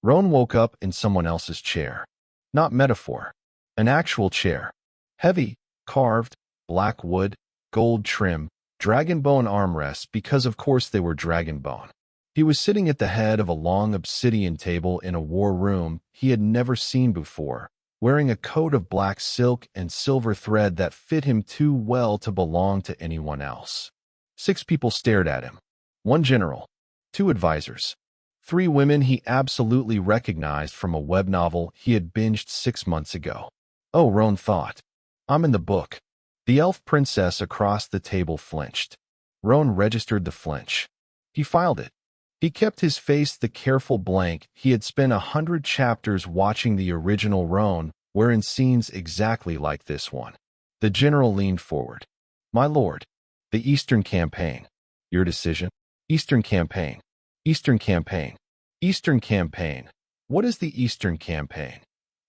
Roan woke up in someone else's chair. Not metaphor. An actual chair. Heavy, carved, black wood, gold trim, dragon bone armrests because of course they were dragon bone. He was sitting at the head of a long obsidian table in a war room he had never seen before, wearing a coat of black silk and silver thread that fit him too well to belong to anyone else. 6 people stared at him. 1 general, 2 advisors, 3 women he absolutely recognized from a web novel he had binged 6 months ago. Oh, Roan thought. I'm in the book. The elf princess across the table flinched. Roan registered the flinch. He filed it. He kept his face the careful blank. He had spent 100 chapters watching the original Roan, wherein scenes exactly like this one. The general leaned forward. My lord, the Eastern Campaign. Your decision? Eastern Campaign. Eastern Campaign. Eastern Campaign. What is the Eastern Campaign?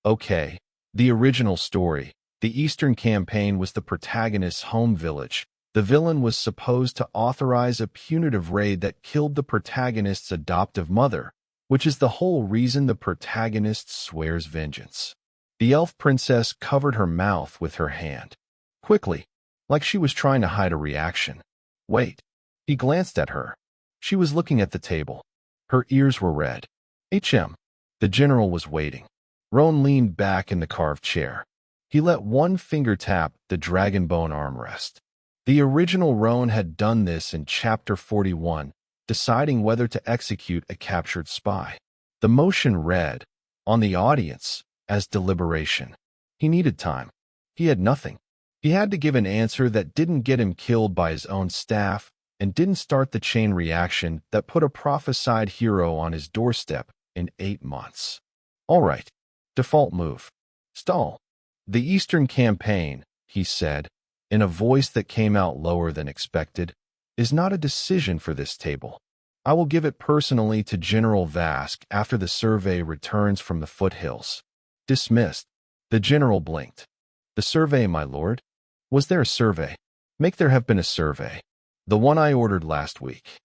Okay. The original story. The Eastern Campaign was the protagonist's home village. The villain was supposed to authorize a punitive raid that killed the protagonist's adoptive mother, which is the whole reason the protagonist swears vengeance. The elf princess covered her mouth with her hand. Quickly, like she was trying to hide a reaction. Wait. He glanced at her. She was looking at the table. Her ears were red. The general was waiting. Roan leaned back in the carved chair. He let one finger tap the dragon bone armrest. The original Roan had done this in Chapter 41, deciding whether to execute a captured spy. The motion read, on the audience, as deliberation. He needed time. He had nothing. He had to give an answer that didn't get him killed by his own staff and didn't start the chain reaction that put a prophesied hero on his doorstep in 8 months. All right. Default move. Stall. The Eastern Campaign, he said, in a voice that came out lower than expected, is not a decision for this table. I will give it personally to General Vask after the survey returns from the foothills. Dismissed. The general blinked. The survey, my lord? Was there a survey? Make there have been a survey. The one I ordered last week.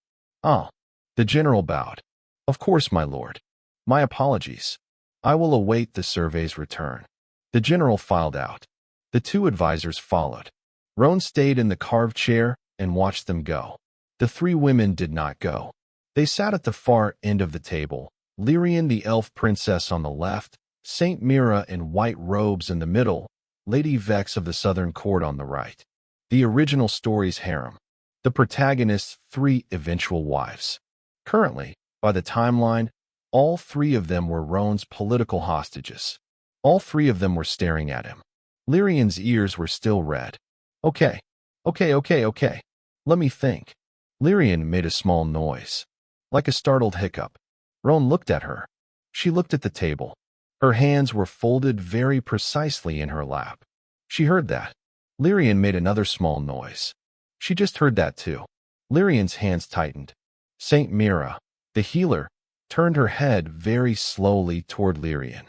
Ah. The general bowed. Of course, my lord. My apologies. I will await the survey's return. The general filed out. The 2 advisors followed. Roan stayed in the carved chair and watched them go. The 3 women did not go. They sat at the far end of the table, Lyrian the elf princess on the left, Saint Mira in white robes in the middle, Lady Vex of the southern court on the right. The original story's harem. The protagonist's 3 eventual wives. Currently, by the timeline, all 3 of them were Roan's political hostages. All 3 of them were staring at him. Lyrian's ears were still red. Okay. Let me think. Lyrian made a small noise, like a startled hiccup. Roan looked at her. She looked at the table. Her hands were folded very precisely in her lap. She heard that. Lyrian made another small noise. She just heard that too. Lyrian's hands tightened. Saint Mira, the healer, turned her head very slowly toward Lyrian,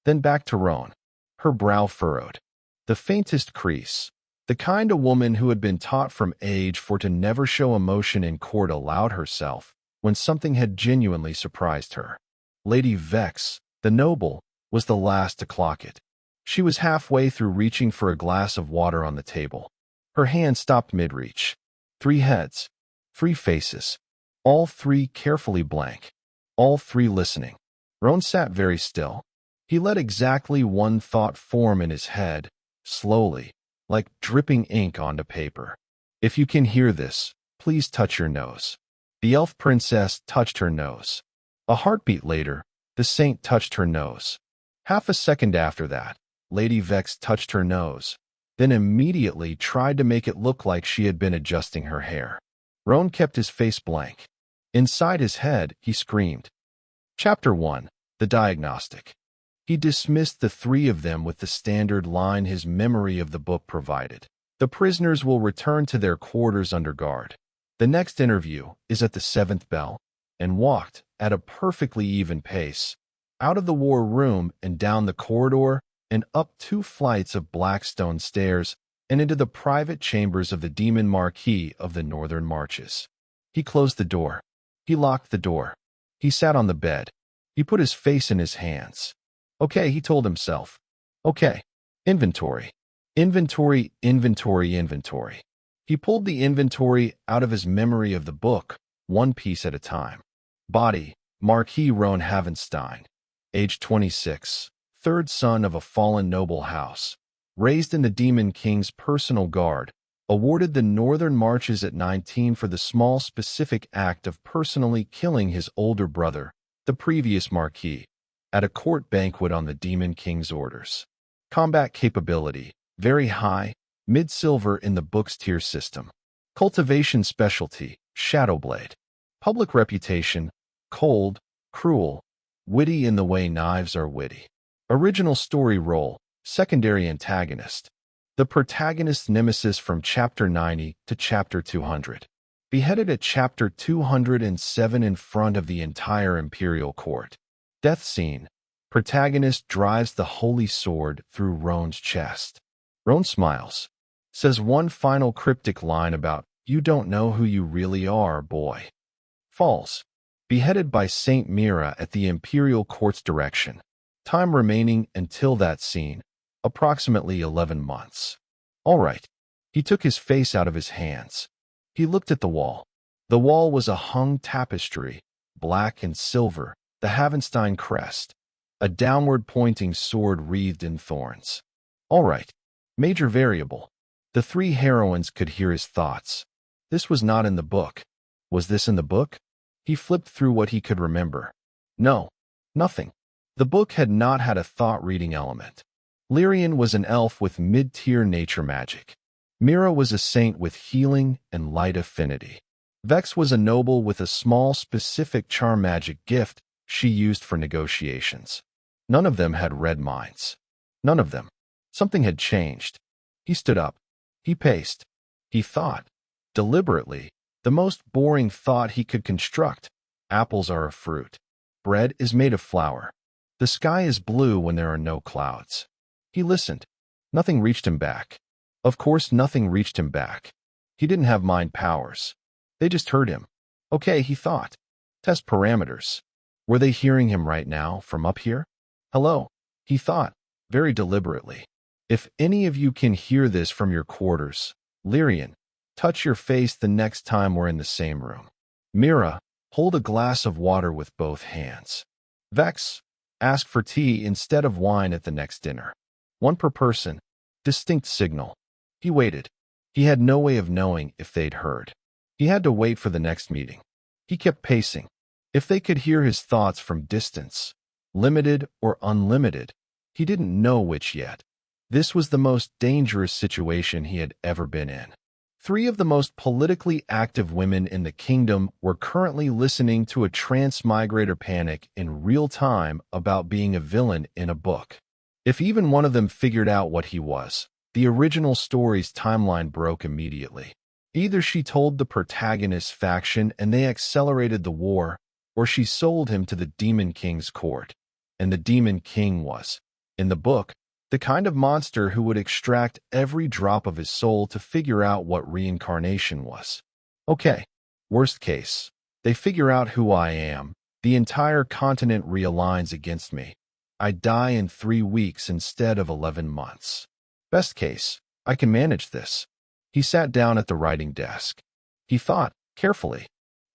then back to Roan. Her brow furrowed. The faintest crease. The kind of woman who had been taught from age for to never show emotion in court allowed herself when something had genuinely surprised her. Lady Vex, the noble, was the last to clock it. She was halfway through reaching for a glass of water on the table. Her hand stopped mid-reach. 3 heads. 3 faces. All 3 carefully blank. All 3 listening. Roan sat very still. He let exactly one thought form in his head, slowly, like dripping ink onto paper. If you can hear this, please touch your nose. The elf princess touched her nose. A heartbeat later, the saint touched her nose. Half a second after that, Lady Vex touched her nose, then immediately tried to make it look like she had been adjusting her hair. Roan kept his face blank. Inside his head, he screamed. Chapter 1. The Diagnostic. He dismissed the 3 of them with the standard line his memory of the book provided. The prisoners will return to their quarters under guard. The next interview is at the 7th bell, and walked, at a perfectly even pace, out of the war room and down the corridor and up 2 flights of black stone stairs and into the private chambers of the demon Marquis of the Northern Marches. He closed the door. He locked the door. He sat on the bed. He put his face in his hands. Okay, he told himself. Okay. Inventory. Inventory, inventory, inventory. He pulled the inventory out of his memory of the book, one piece at a time. Body, Marquis Roen Halvenstein. Age 26. Third son of a fallen noble house. Raised in the Demon King's personal guard. Awarded the Northern Marches at 19 for the small specific act of personally killing his older brother, the previous Marquis, at a court banquet on the Demon King's orders. Combat capability, very high, mid-silver in the book's tier system. Cultivation specialty, Shadowblade. Public reputation, cold, cruel, witty in the way knives are witty. Original story role, secondary antagonist. The protagonist's nemesis from Chapter 90 to Chapter 200. Beheaded at Chapter 207 in front of the entire imperial court. Death scene. Protagonist drives the holy sword through Roan's chest. Roan smiles. Says one final cryptic line about, "You don't know who you really are, boy." Falls. Beheaded by Saint Mira at the imperial court's direction. Time remaining until that scene. Approximately 11 months. All right. He took his face out of his hands. He looked at the wall. The wall was a hung tapestry, black and silver, the Halvenstein crest, a downward-pointing sword wreathed in thorns. All right. Major variable. The three heroines could hear his thoughts. This was not in the book. Was this in the book? He flipped through what he could remember. No. Nothing. The book had not had a thought-reading element. Lyrian was an elf with mid-tier nature magic. Mira was a saint with healing and light affinity. Vex was a noble with a small specific charm magic gift she used for negotiations. None of them had red minds. None of them. Something had changed. He stood up. He paced. He thought. Deliberately. The most boring thought he could construct. Apples are a fruit. Bread is made of flour. The sky is blue when there are no clouds. He listened. Nothing reached him back. Of course, nothing reached him back. He didn't have mind powers. They just heard him. Okay, he thought. Test parameters. Were they hearing him right now from up here? Hello, he thought, very deliberately. If any of you can hear this from your quarters, Lyrian, touch your face the next time we're in the same room. Mira, hold a glass of water with both hands. Vex, ask for tea instead of wine at the next dinner. One per person. Distinct signal. He waited. He had no way of knowing if they'd heard. He had to wait for the next meeting. He kept pacing. If they could hear his thoughts from distance, limited or unlimited, he didn't know which yet. This was the most dangerous situation he had ever been in. 3 of the most politically active women in the kingdom were currently listening to a transmigrator panic in real time about being a villain in a book. If even one of them figured out what he was, the original story's timeline broke immediately. Either she told the protagonist's faction and they accelerated the war, or she sold him to the Demon King's court. And the Demon King was, in the book, the kind of monster who would extract every drop of his soul to figure out what reincarnation was. Okay, worst case, they figure out who I am, the entire continent realigns against me. I die in 3 weeks instead of 11 months. Best case, I can manage this. He sat down at the writing desk. He thought, carefully.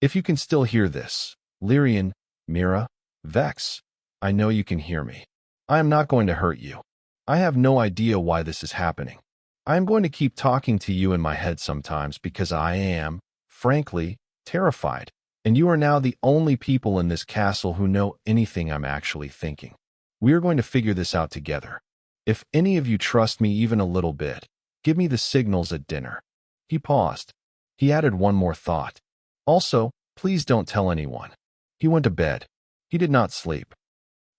If you can still hear this, Lyrian, Mira, Vex, I know you can hear me. I am not going to hurt you. I have no idea why this is happening. I am going to keep talking to you in my head sometimes because I am, frankly, terrified. And you are now the only people in this castle who know anything I'm actually thinking. We are going to figure this out together. If any of you trust me even a little bit, give me the signals at dinner. He paused. He added one more thought. Also, please don't tell anyone. He went to bed. He did not sleep.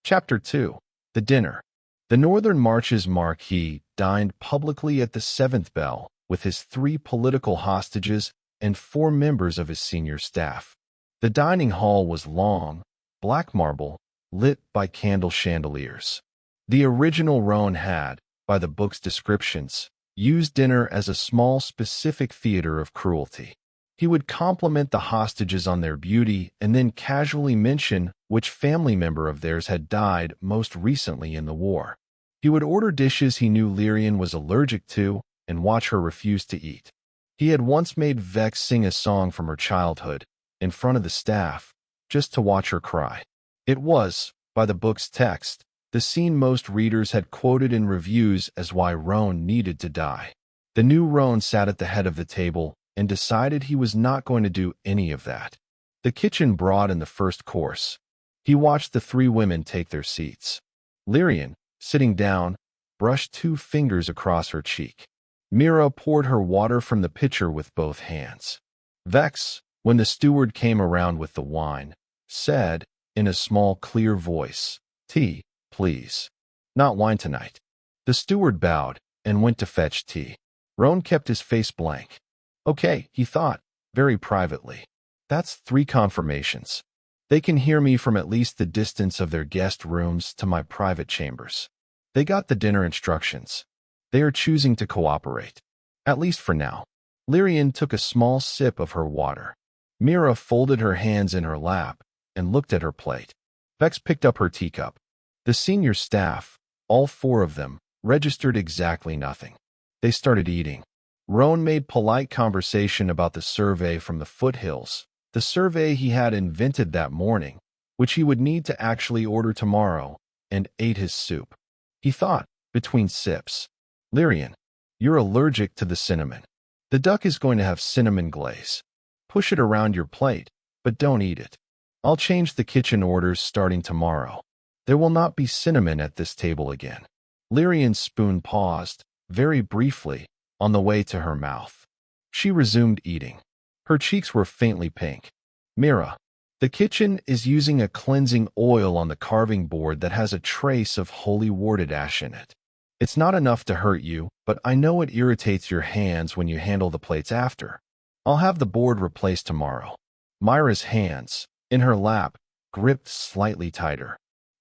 Chapter 2. The Dinner. The Northern Marches Marquis dined publicly at the 7th bell with his 3 political hostages and 4 members of his senior staff. The dining hall was long, black marble, lit by candle chandeliers. The original Roan had, by the book's descriptions, used dinner as a small specific theater of cruelty. He would compliment the hostages on their beauty and then casually mention which family member of theirs had died most recently in the war. He would order dishes he knew Lyrian was allergic to and watch her refuse to eat. He had once made Vex sing a song from her childhood in front of the staff just to watch her cry. It was, by the book's text, the scene most readers had quoted in reviews as why Roen needed to die. The new Roen sat at the head of the table and decided he was not going to do any of that. The kitchen brought in the first course. He watched the three women take their seats. Lyrian, sitting down, brushed 2 fingers across her cheek. Mira poured her water from the pitcher with both hands. Vex, when the steward came around with the wine, said, in a small, clear voice, "Tea, please. Not wine tonight." The steward bowed and went to fetch tea. Roen kept his face blank. Okay, he thought, very privately. That's 3 confirmations. They can hear me from at least the distance of their guest rooms to my private chambers. They got the dinner instructions. They are choosing to cooperate. At least for now. Lyrian took a small sip of her water. Mira folded her hands in her lap and looked at her plate. Vex picked up her teacup. The senior staff, all 4 of them, registered exactly nothing. They started eating. Roen made polite conversation about the survey from the foothills, the survey he had invented that morning, which he would need to actually order tomorrow, and ate his soup. He thought, between sips, Lyrian, you're allergic to the cinnamon. The duck is going to have cinnamon glaze. Push it around your plate, but don't eat it. I'll change the kitchen orders starting tomorrow. There will not be cinnamon at this table again. Lyrian's spoon paused, very briefly, on the way to her mouth. She resumed eating. Her cheeks were faintly pink. Mira, the kitchen is using a cleansing oil on the carving board that has a trace of holy warded ash in it. It's not enough to hurt you, but I know it irritates your hands when you handle the plates after. I'll have the board replaced tomorrow. Myra's hands, in her lap, gripped slightly tighter.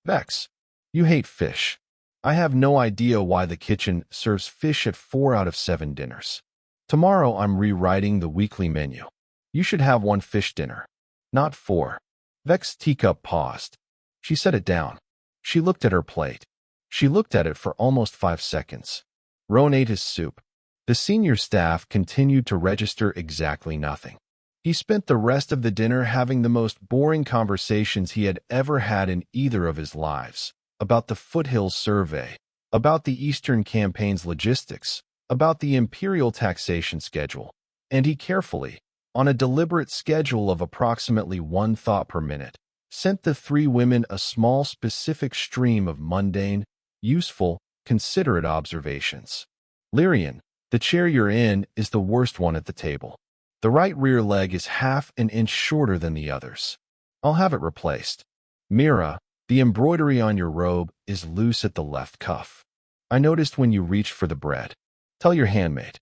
Vex, you hate fish. I have no idea why the kitchen serves fish at 4 out of 7 dinners. Tomorrow I'm rewriting the weekly menu. You should have 1 fish dinner, not 4. Vex's teacup paused. She set it down. She looked at her plate. She looked at it for almost 5 seconds. Roen ate his soup. The senior staff continued to register exactly nothing. He spent the rest of the dinner having the most boring conversations he had ever had in either of his lives, about the Foothills survey, about the Eastern campaign's logistics, about the imperial taxation schedule, and he carefully, on a deliberate schedule of approximately 1 thought per minute, sent the 3 women a small specific stream of mundane, useful, considerate observations. Lyrian, the chair you're in is the worst one at the table. The right rear leg is half an inch shorter than the others. I'll have it replaced. Mira, the embroidery on your robe is loose at the left cuff. I noticed when you reached for the bread. Tell your handmaid.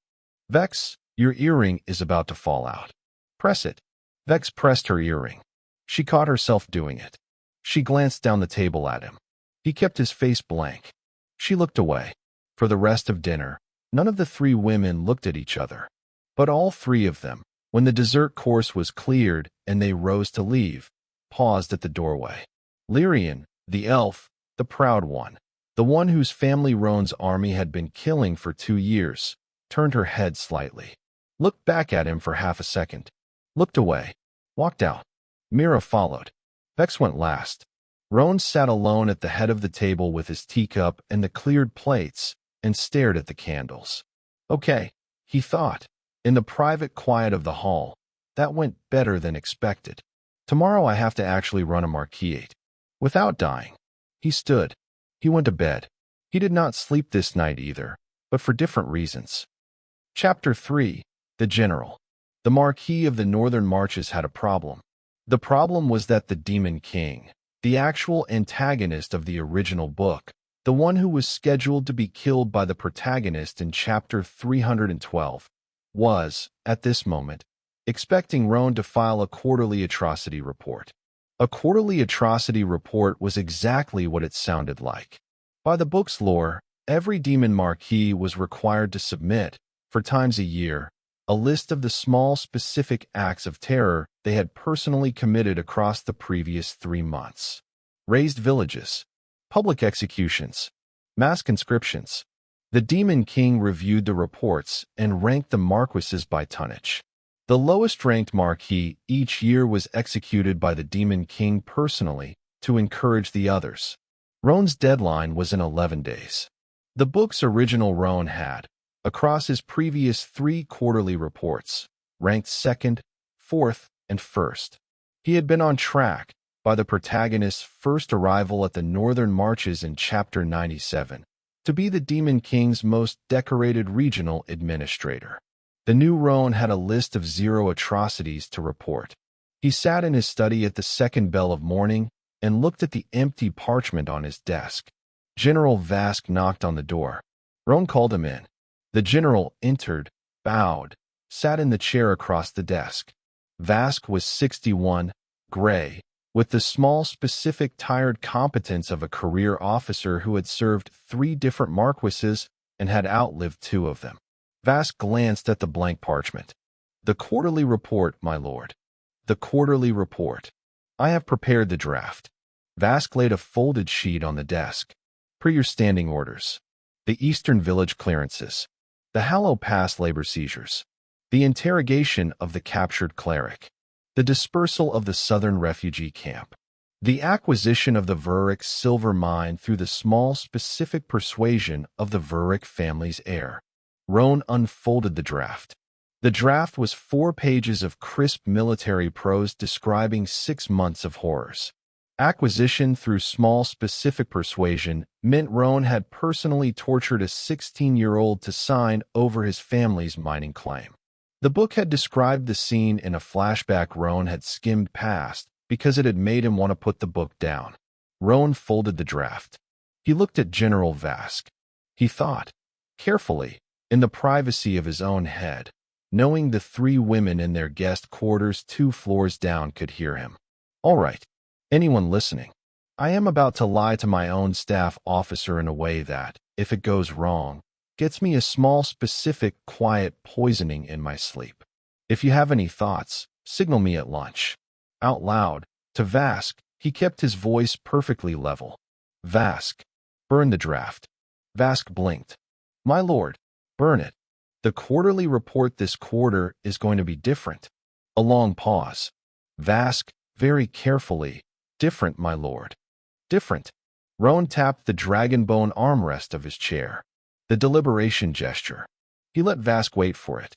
Vex, your earring is about to fall out. Press it. Vex pressed her earring. She caught herself doing it. She glanced down the table at him. He kept his face blank. She looked away. For the rest of dinner, none of the 3 women looked at each other. But all 3 of them, when the dessert course was cleared and they rose to leave, paused at the doorway. Lyrian, the elf, the proud one, the one whose family Roen's army had been killing for 2 years, turned her head slightly, looked back at him for half a second, looked away, walked out. Mira followed. Vex went last. Roen sat alone at the head of the table with his teacup and the cleared plates and stared at the candles. Okay, he thought. In the private quiet of the hall, that went better than expected. Tomorrow I have to actually run a Marquis. Without dying. He stood. He went to bed. He did not sleep this night either, but for different reasons. Chapter 3. The General. The Marquis of the Northern Marches had a problem. The problem was that the Demon King, the actual antagonist of the original book, the one who was scheduled to be killed by the protagonist in chapter 312, was, at this moment, expecting Roen to file a quarterly atrocity report. A quarterly atrocity report was exactly what it sounded like. By the book's lore, every demon marquis was required to submit, for times a year, a list of the small specific acts of terror they had personally committed across the previous 3 months. Razed villages, public executions, mass conscriptions. The Demon King reviewed the reports and ranked the marquises by tonnage. The lowest-ranked Marquis each year was executed by the Demon King personally to encourage the others. Roen's deadline was in 11 days. The book's original Roen had, across his previous 3 quarterly reports, ranked 2nd, 4th, and 1st. He had been on track by the protagonist's first arrival at the Northern Marches in Chapter 97 to be the Demon King's most decorated regional administrator. The new Roen had a list of 0 atrocities to report. He sat in his study at the second bell of morning and looked at the empty parchment on his desk. General Vask knocked on the door. Roen called him in. The general entered, bowed, sat in the chair across the desk. Vask was 61, gray, with the small, specific, tired competence of a career officer who had served 3 different marquises and had outlived 2 of them. Vask glanced at the blank parchment. "The quarterly report, my lord. The quarterly report. I have prepared the draft." Vask laid a folded sheet on the desk. "Per your standing orders. The Eastern Village clearances. The Hallow Pass labor seizures. The interrogation of the captured cleric. The dispersal of the Southern refugee camp. The acquisition of the Vurick silver mine through the small specific persuasion of the Vurick family's heir." Roen unfolded the draft. The draft was 4 pages of crisp military prose describing 6 months of horrors. Acquisition through small specific persuasion meant Roen had personally tortured a 16-year-old to sign over his family's mining claim. The book had described the scene in a flashback Roen had skimmed past because it had made him want to put the book down. Roen folded the draft. He looked at General Vask. He thought, carefully, in the privacy of his own head, knowing the 3 women in their guest quarters 2 floors down could hear him. "All right, anyone listening, I am about to lie to my own staff officer in a way that, if it goes wrong, gets me a small specific quiet poisoning in my sleep. If you have any thoughts, signal me at lunch." Out loud, to Vask, he kept his voice perfectly level. "Vask, burn the draft." Vask blinked. "My lord, burn it. The quarterly report this quarter is going to be different." A long pause. Vask, very carefully, "Different, my lord." "Different." Roen tapped the dragon-bone armrest of his chair. The deliberation gesture. He let Vask wait for it.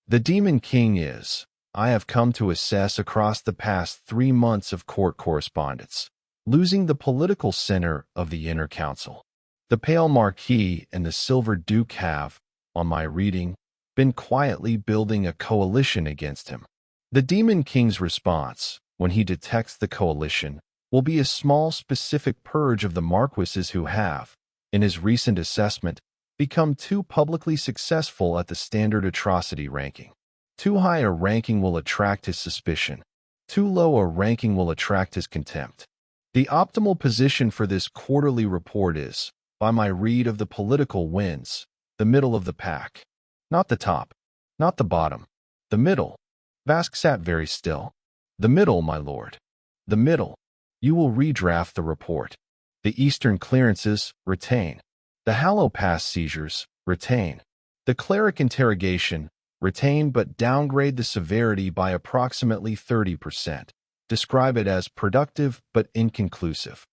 "The Demon King is, I have come to assess across the past 3 months of court correspondence, losing the political center of the inner council. The Pale Marquis and the Silver Duke have, on my reading, been quietly building a coalition against him. The Demon King's response, when he detects the coalition, will be a small specific purge of the marquises who have, in his recent assessment, become too publicly successful at the standard atrocity ranking. Too high a ranking will attract his suspicion. Too low a ranking will attract his contempt. The optimal position for this quarterly report is, by my read of the political winds, the middle of the pack. Not the top, not the bottom. The middle." Vask sat very still. "The middle, my lord. The middle. You will redraft the report. The Eastern clearances, retain. The Hallow Pass seizures, retain. The cleric interrogation, retain but downgrade the severity by approximately 30%. Describe it as productive but inconclusive.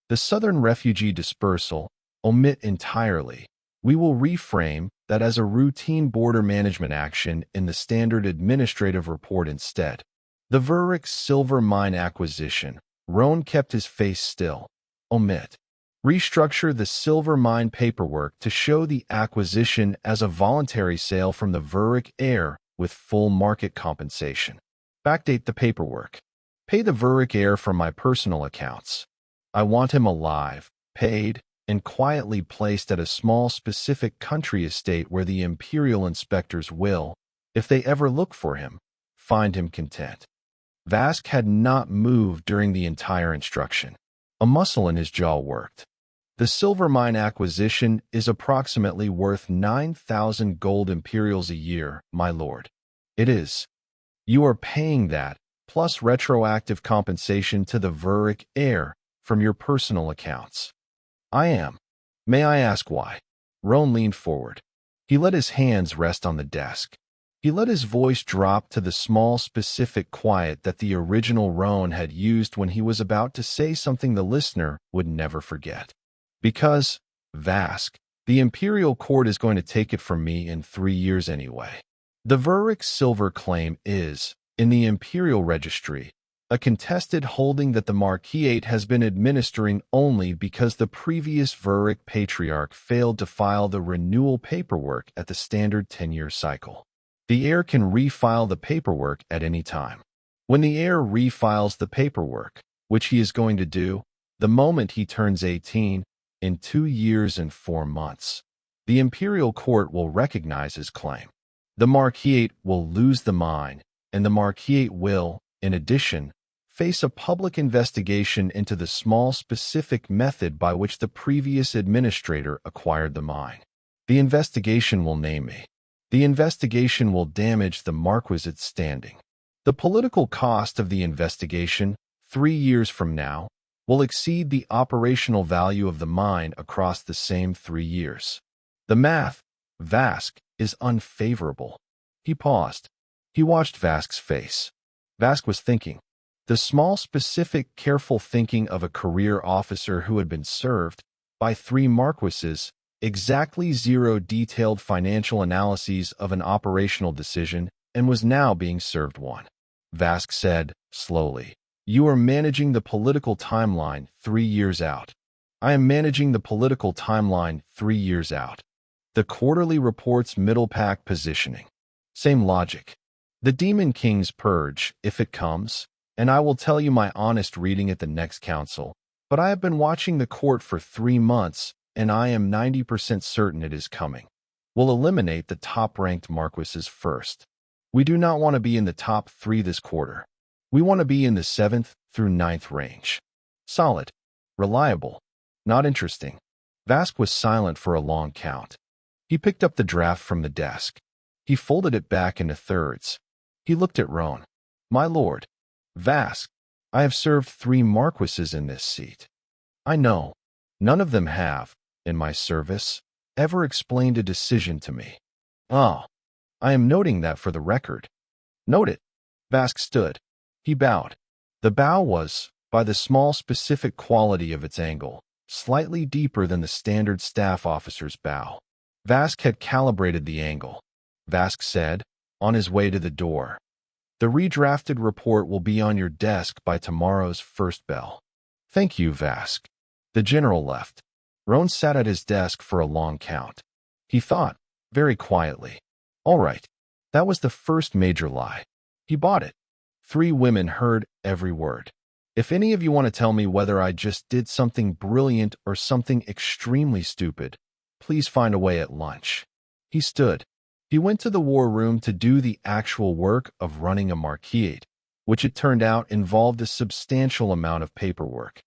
The Southern refugee dispersal, omit entirely. We will reframe that as a routine border management action in the standard administrative report instead. The Vurick silver mine acquisition." Roen kept his face still. "Omit. Restructure the silver mine paperwork to show the acquisition as a voluntary sale from the Vurick heir with full market compensation. Backdate the paperwork. Pay the Vurick heir from my personal accounts. I want him alive, paid, and quietly placed at a small specific country estate where the imperial inspectors will, if they ever look for him, find him content." Vask had not moved during the entire instruction. A muscle in his jaw worked. "The silver mine acquisition is approximately worth 9,000 gold imperials a year, my lord. It is. You are paying that, plus retroactive compensation to the Vuric heir from your personal accounts. I am. May I ask why? Roen leaned forward. He let his hands rest on the desk. He let his voice drop to the small, specific quiet that the original Roen had used when he was about to say something the listener would never forget. Because, Vask, the imperial court is going to take it from me in 3 years anyway. The Vuric silver claim is, in the imperial registry, a contested holding that the Marquis has been administering only because the previous Vuric patriarch failed to file the renewal paperwork at the standard 10-year cycle. The heir can refile the paperwork at any time. When the heir refiles the paperwork, which he is going to do, the moment he turns 18, in 2 years and 4 months, the imperial court will recognize his claim. The Marquis will lose the mine, and the Marquis will, in addition, face a public investigation into the small specific method by which the previous administrator acquired the mine. The investigation will name me. The investigation will damage the Marquis's standing. The political cost of the investigation, 3 years from now, will exceed the operational value of the mine across the same 3 years. The math, Vask, is unfavorable. He paused. He watched Vask's face. Vask was thinking. The small, specific, careful thinking of a career officer who had been served by 3 Marquises, exactly 0 detailed financial analyses of an operational decision, and was now being served one. Vask said, slowly, "You are managing the political timeline 3 years out. I am managing the political timeline 3 years out. The quarterly report's middle pack positioning. Same logic. The Demon King's purge, if it comes, and I will tell you my honest reading at the next council, but I have been watching the court for 3 months, and I am 90% certain it is coming. We'll eliminate the top-ranked Marquises first. We do not want to be in the top 3 this quarter. We want to be in the 7th through 9th range. Solid. Reliable. Not interesting." Vask was silent for a long count. He picked up the draft from the desk. He folded it back into thirds. He looked at Roen. "My lord, Vask, I have served 3 Marquises in this seat. I know. None of them have, in my service, ever explained a decision to me. Oh, I am noting that for the record." "Note it." Vask stood. He bowed. The bow was, by the small specific quality of its angle, slightly deeper than the standard staff officer's bow. Vask had calibrated the angle. Vask said, on his way to the door, "The redrafted report will be on your desk by tomorrow's first bell." "Thank you, Vask." The general left. Roen sat at his desk for a long count. He thought, very quietly, all right, that was the first major lie. He bought it. 3 women heard every word. If any of you want to tell me whether I just did something brilliant or something extremely stupid, please find a way at lunch. He stood. He went to the war room to do the actual work of running a Marquis, which it turned out involved a substantial amount of paperwork.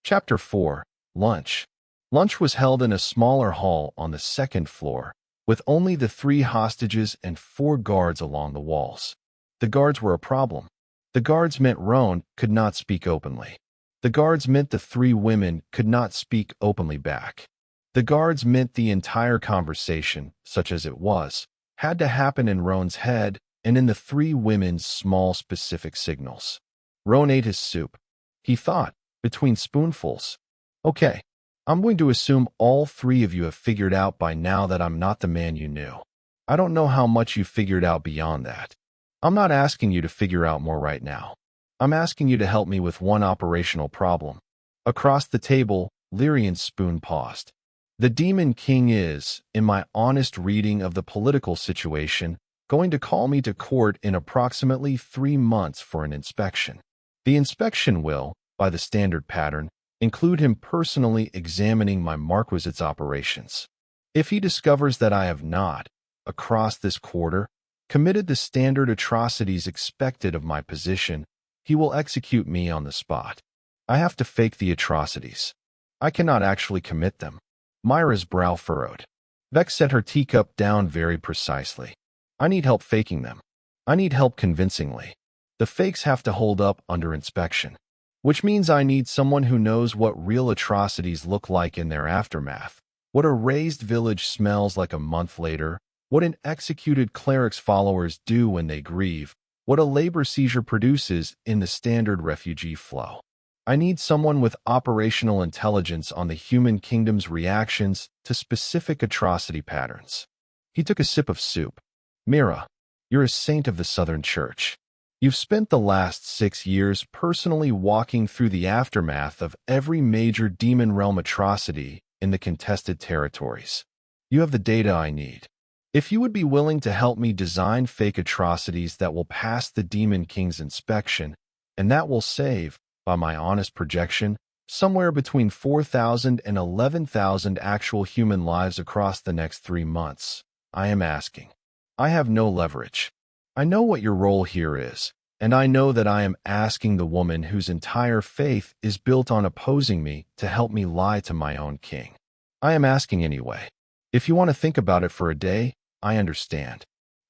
Chapter 4. Lunch. Lunch was held in a smaller hall on the 2nd floor, with only the 3 hostages and 4 guards along the walls. The guards were a problem. The guards meant Roen could not speak openly. The guards meant the 3 women could not speak openly back. The guards meant the entire conversation, such as it was, had to happen in Roen's head and in the 3 women's small specific signals. Roen ate his soup. He thought, between spoonfuls, "Okay, I'm going to assume all 3 of you have figured out by now that I'm not the man you knew. I don't know how much you figured out beyond that. I'm not asking you to figure out more right now. I'm asking you to help me with one operational problem." Across the table, Lyrian's spoon paused. "The Demon King is, in my honest reading of the political situation, going to call me to court in approximately 3 months for an inspection. The inspection will, by the standard pattern, include him personally examining my Marquis's operations. If he discovers that I have not, across this quarter, committed the standard atrocities expected of my position, he will execute me on the spot. I have to fake the atrocities. I cannot actually commit them." Myra's brow furrowed. Vex set her teacup down very precisely. "I need help faking them." I need help convincingly. The fakes have to hold up under inspection, which means I need someone who knows what real atrocities look like in their aftermath, what a razed village smells like a month later, what an executed cleric's followers do when they grieve, what a labor seizure produces in the standard refugee flow. I need someone with operational intelligence on the human kingdom's reactions to specific atrocity patterns. He took a sip of soup. Mira, you're a saint of the Southern Church. You've spent the last 6 years personally walking through the aftermath of every major demon realm atrocity in the contested territories. You have the data I need. If you would be willing to help me design fake atrocities that will pass the Demon King's inspection, and that will save, by my honest projection, somewhere between 4,000 and 11,000 actual human lives across the next 3 months, I am asking. I have no leverage. I know what your role here is, and I know that I am asking the woman whose entire faith is built on opposing me to help me lie to my own king. I am asking anyway. If you want to think about it for a day, I understand.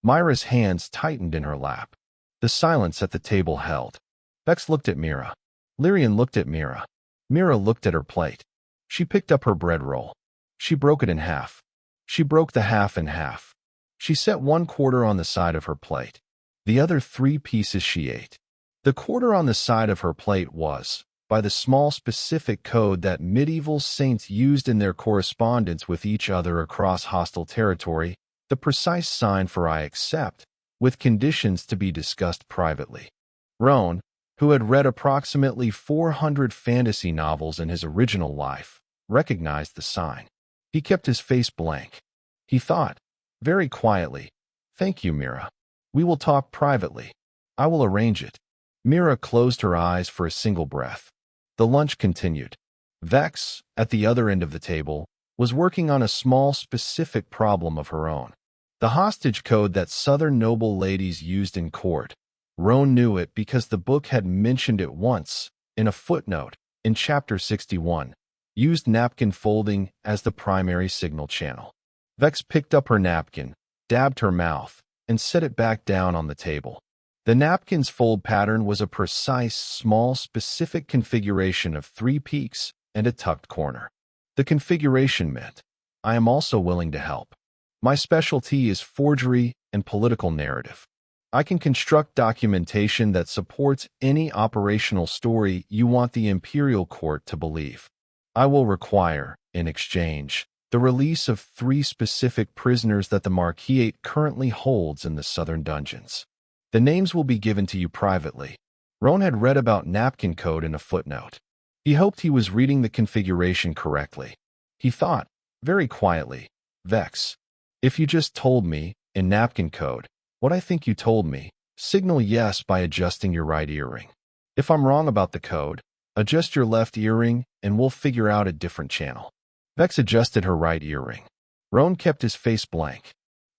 Myra's hands tightened in her lap. The silence at the table held. Bex looked at Mira. Lyrian looked at Mira. Mira looked at her plate. She picked up her bread roll. She broke it in half. She broke the half in half. She set 1/4 on the side of her plate. The other 3 pieces she ate. The quarter on the side of her plate was, by the small specific code that medieval saints used in their correspondence with each other across hostile territory, the precise sign for I accept, with conditions to be discussed privately. Roen, who had read approximately 400 fantasy novels in his original life, recognized the sign. He kept his face blank. He thought, very quietly, "Thank you, Mira. We will talk privately. I will arrange it." Mira closed her eyes for a single breath. The lunch continued. Vex, at the other end of the table, was working on a small specific problem of her own. The hostage code that Southern noble ladies used in court. Roen knew it because the book had mentioned it once, in a footnote, in Chapter 61, used napkin folding as the primary signal channel. Vex picked up her napkin, dabbed her mouth, and set it back down on the table. The napkin's fold pattern was a precise, small, specific configuration of 3 peaks and a tucked corner. The configuration meant, I am also willing to help. My specialty is forgery and political narrative. I can construct documentation that supports any operational story you want the imperial court to believe. I will require, in exchange, the release of 3 specific prisoners that the Marquis currently holds in the southern dungeons. The names will be given to you privately. Roen had read about napkin code in a footnote. He hoped he was reading the configuration correctly. He thought, very quietly, Vex, if you just told me, in napkin code, what I think you told me, signal yes by adjusting your right earring. If I'm wrong about the code, adjust your left earring and we'll figure out a different channel. Vex adjusted her right earring. Roen kept his face blank.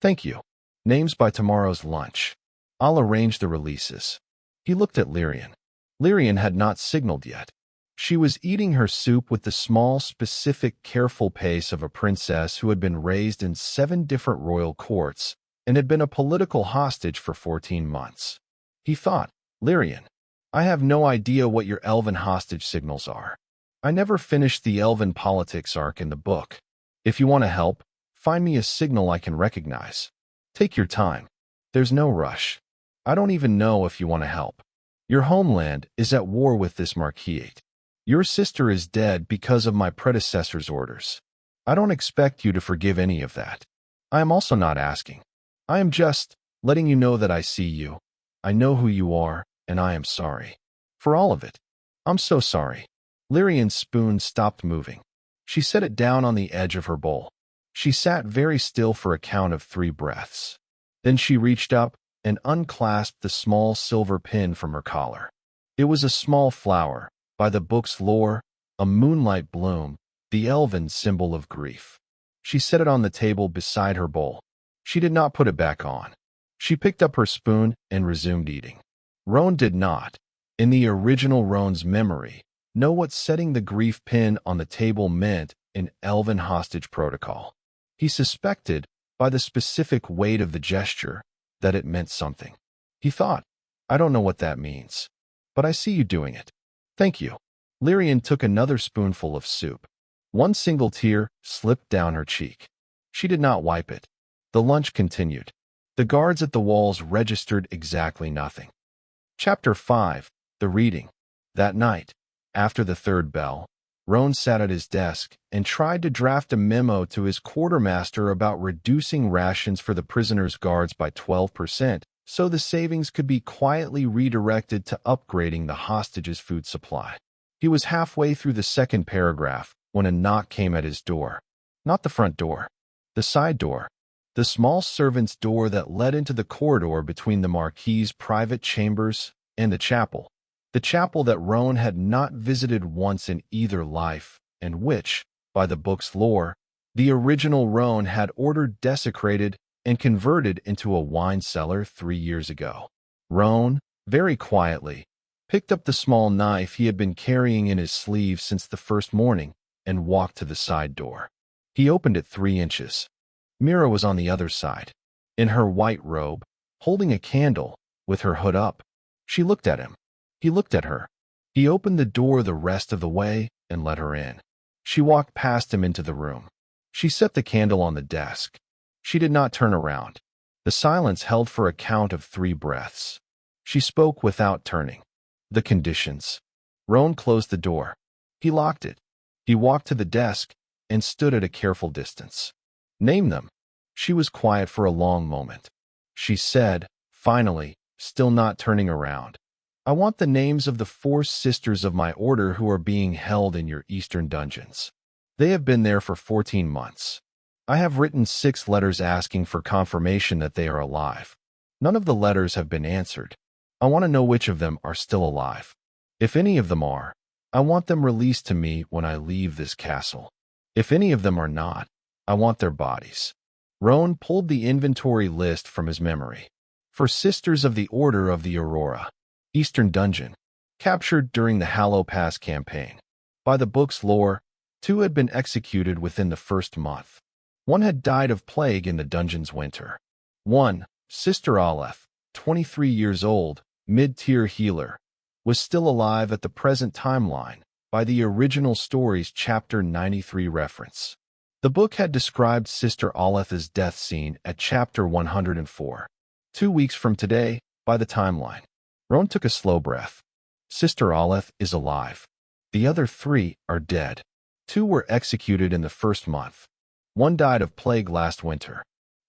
Thank you. Names by tomorrow's lunch. I'll arrange the releases. He looked at Lyrian. Lyrian had not signaled yet. She was eating her soup with the small, specific, careful pace of a princess who had been raised in 7 different royal courts and had been a political hostage for 14 months. He thought, Lyrian, I have no idea what your elven hostage signals are. I never finished the elven politics arc in the book. If you want to help, find me a signal I can recognize. Take your time. There's no rush. I don't even know if you want to help. Your homeland is at war with this Marquis. Your sister is dead because of my predecessor's orders. I don't expect you to forgive any of that. I am also not asking. I am just letting you know that I see you. I know who you are, and I am sorry. For all of it. I'm so sorry. Lyrian's spoon stopped moving. She set it down on the edge of her bowl. She sat very still for a count of 3 breaths. Then she reached up and unclasped the small silver pin from her collar. It was a small flower, by the book's lore, a moonlight bloom, the elven symbol of grief. She set it on the table beside her bowl. She did not put it back on. She picked up her spoon and resumed eating. Roen did not, in the original Roen's memory, know what setting the grief pin on the table meant in elven hostage protocol. He suspected, by the specific weight of the gesture, that it meant something. He thought, I don't know what that means, but I see you doing it. Thank you. Lyrian took another spoonful of soup. One single tear slipped down her cheek. She did not wipe it. The lunch continued. The guards at the walls registered exactly nothing. Chapter 5. The Reading. That night, after the third bell, Roen sat at his desk and tried to draft a memo to his quartermaster about reducing rations for the prisoners' guards by 12%, so the savings could be quietly redirected to upgrading the hostages' food supply. He was halfway through the second paragraph when a knock came at his door. Not the front door, the side door. The small servant's door that led into the corridor between the Marquis' private chambers and the chapel that Roen had not visited once in either life, and which, by the book's lore, the original Roen had ordered desecrated and converted into a wine cellar 3 years ago. Roen, very quietly, picked up the small knife he had been carrying in his sleeve since the first morning and walked to the side door. He opened it 3 inches. Mira was on the other side, in her white robe, holding a candle, with her hood up. She looked at him. He looked at her. He opened the door the rest of the way and let her in. She walked past him into the room. She set the candle on the desk. She did not turn around. The silence held for a count of 3 breaths. She spoke without turning. The conditions. Roen closed the door. He locked it. He walked to the desk and stood at a careful distance. Name them. She was quiet for a long moment. She said, finally, still not turning around, I want the names of the 4 sisters of my order who are being held in your eastern dungeons. They have been there for 14 months. I have written 6 letters asking for confirmation that they are alive. None of the letters have been answered. I want to know which of them are still alive. If any of them are, I want them released to me when I leave this castle. If any of them are not, I want their bodies. Roen pulled the inventory list from his memory. For Sisters of the Order of the Aurora, Eastern Dungeon, captured during the Hallow Pass campaign. By the book's lore, 2 had been executed within the first month. 1 had died of plague in the dungeon's winter. 1, Sister Aleph, 23 years old, mid-tier healer, was still alive at the present timeline by the original story's Chapter 93 reference. The book had described Sister Aleph's death scene at Chapter 104. 2 weeks from today, by the timeline. Roen took a slow breath. Sister Aleph is alive. The other 3 are dead. 2 were executed in the first month. 1 died of plague last winter.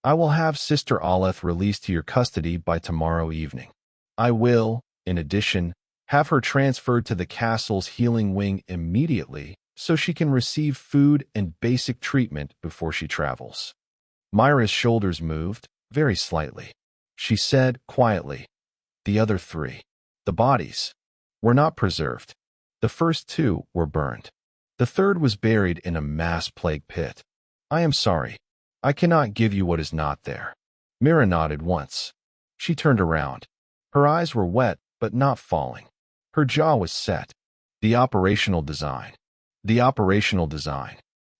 I will have Sister Aleph released to your custody by tomorrow evening. I will, in addition, have her transferred to the castle's healing wing immediately so she can receive food and basic treatment before she travels. Myra's shoulders moved, very slightly. She said, quietly, the other 3, the bodies, were not preserved. The first 2 were burned. The third was buried in a mass plague pit. I am sorry. I cannot give you what is not there. Mira nodded once. She turned around. Her eyes were wet, but not falling. Her jaw was set. The operational design. The operational design.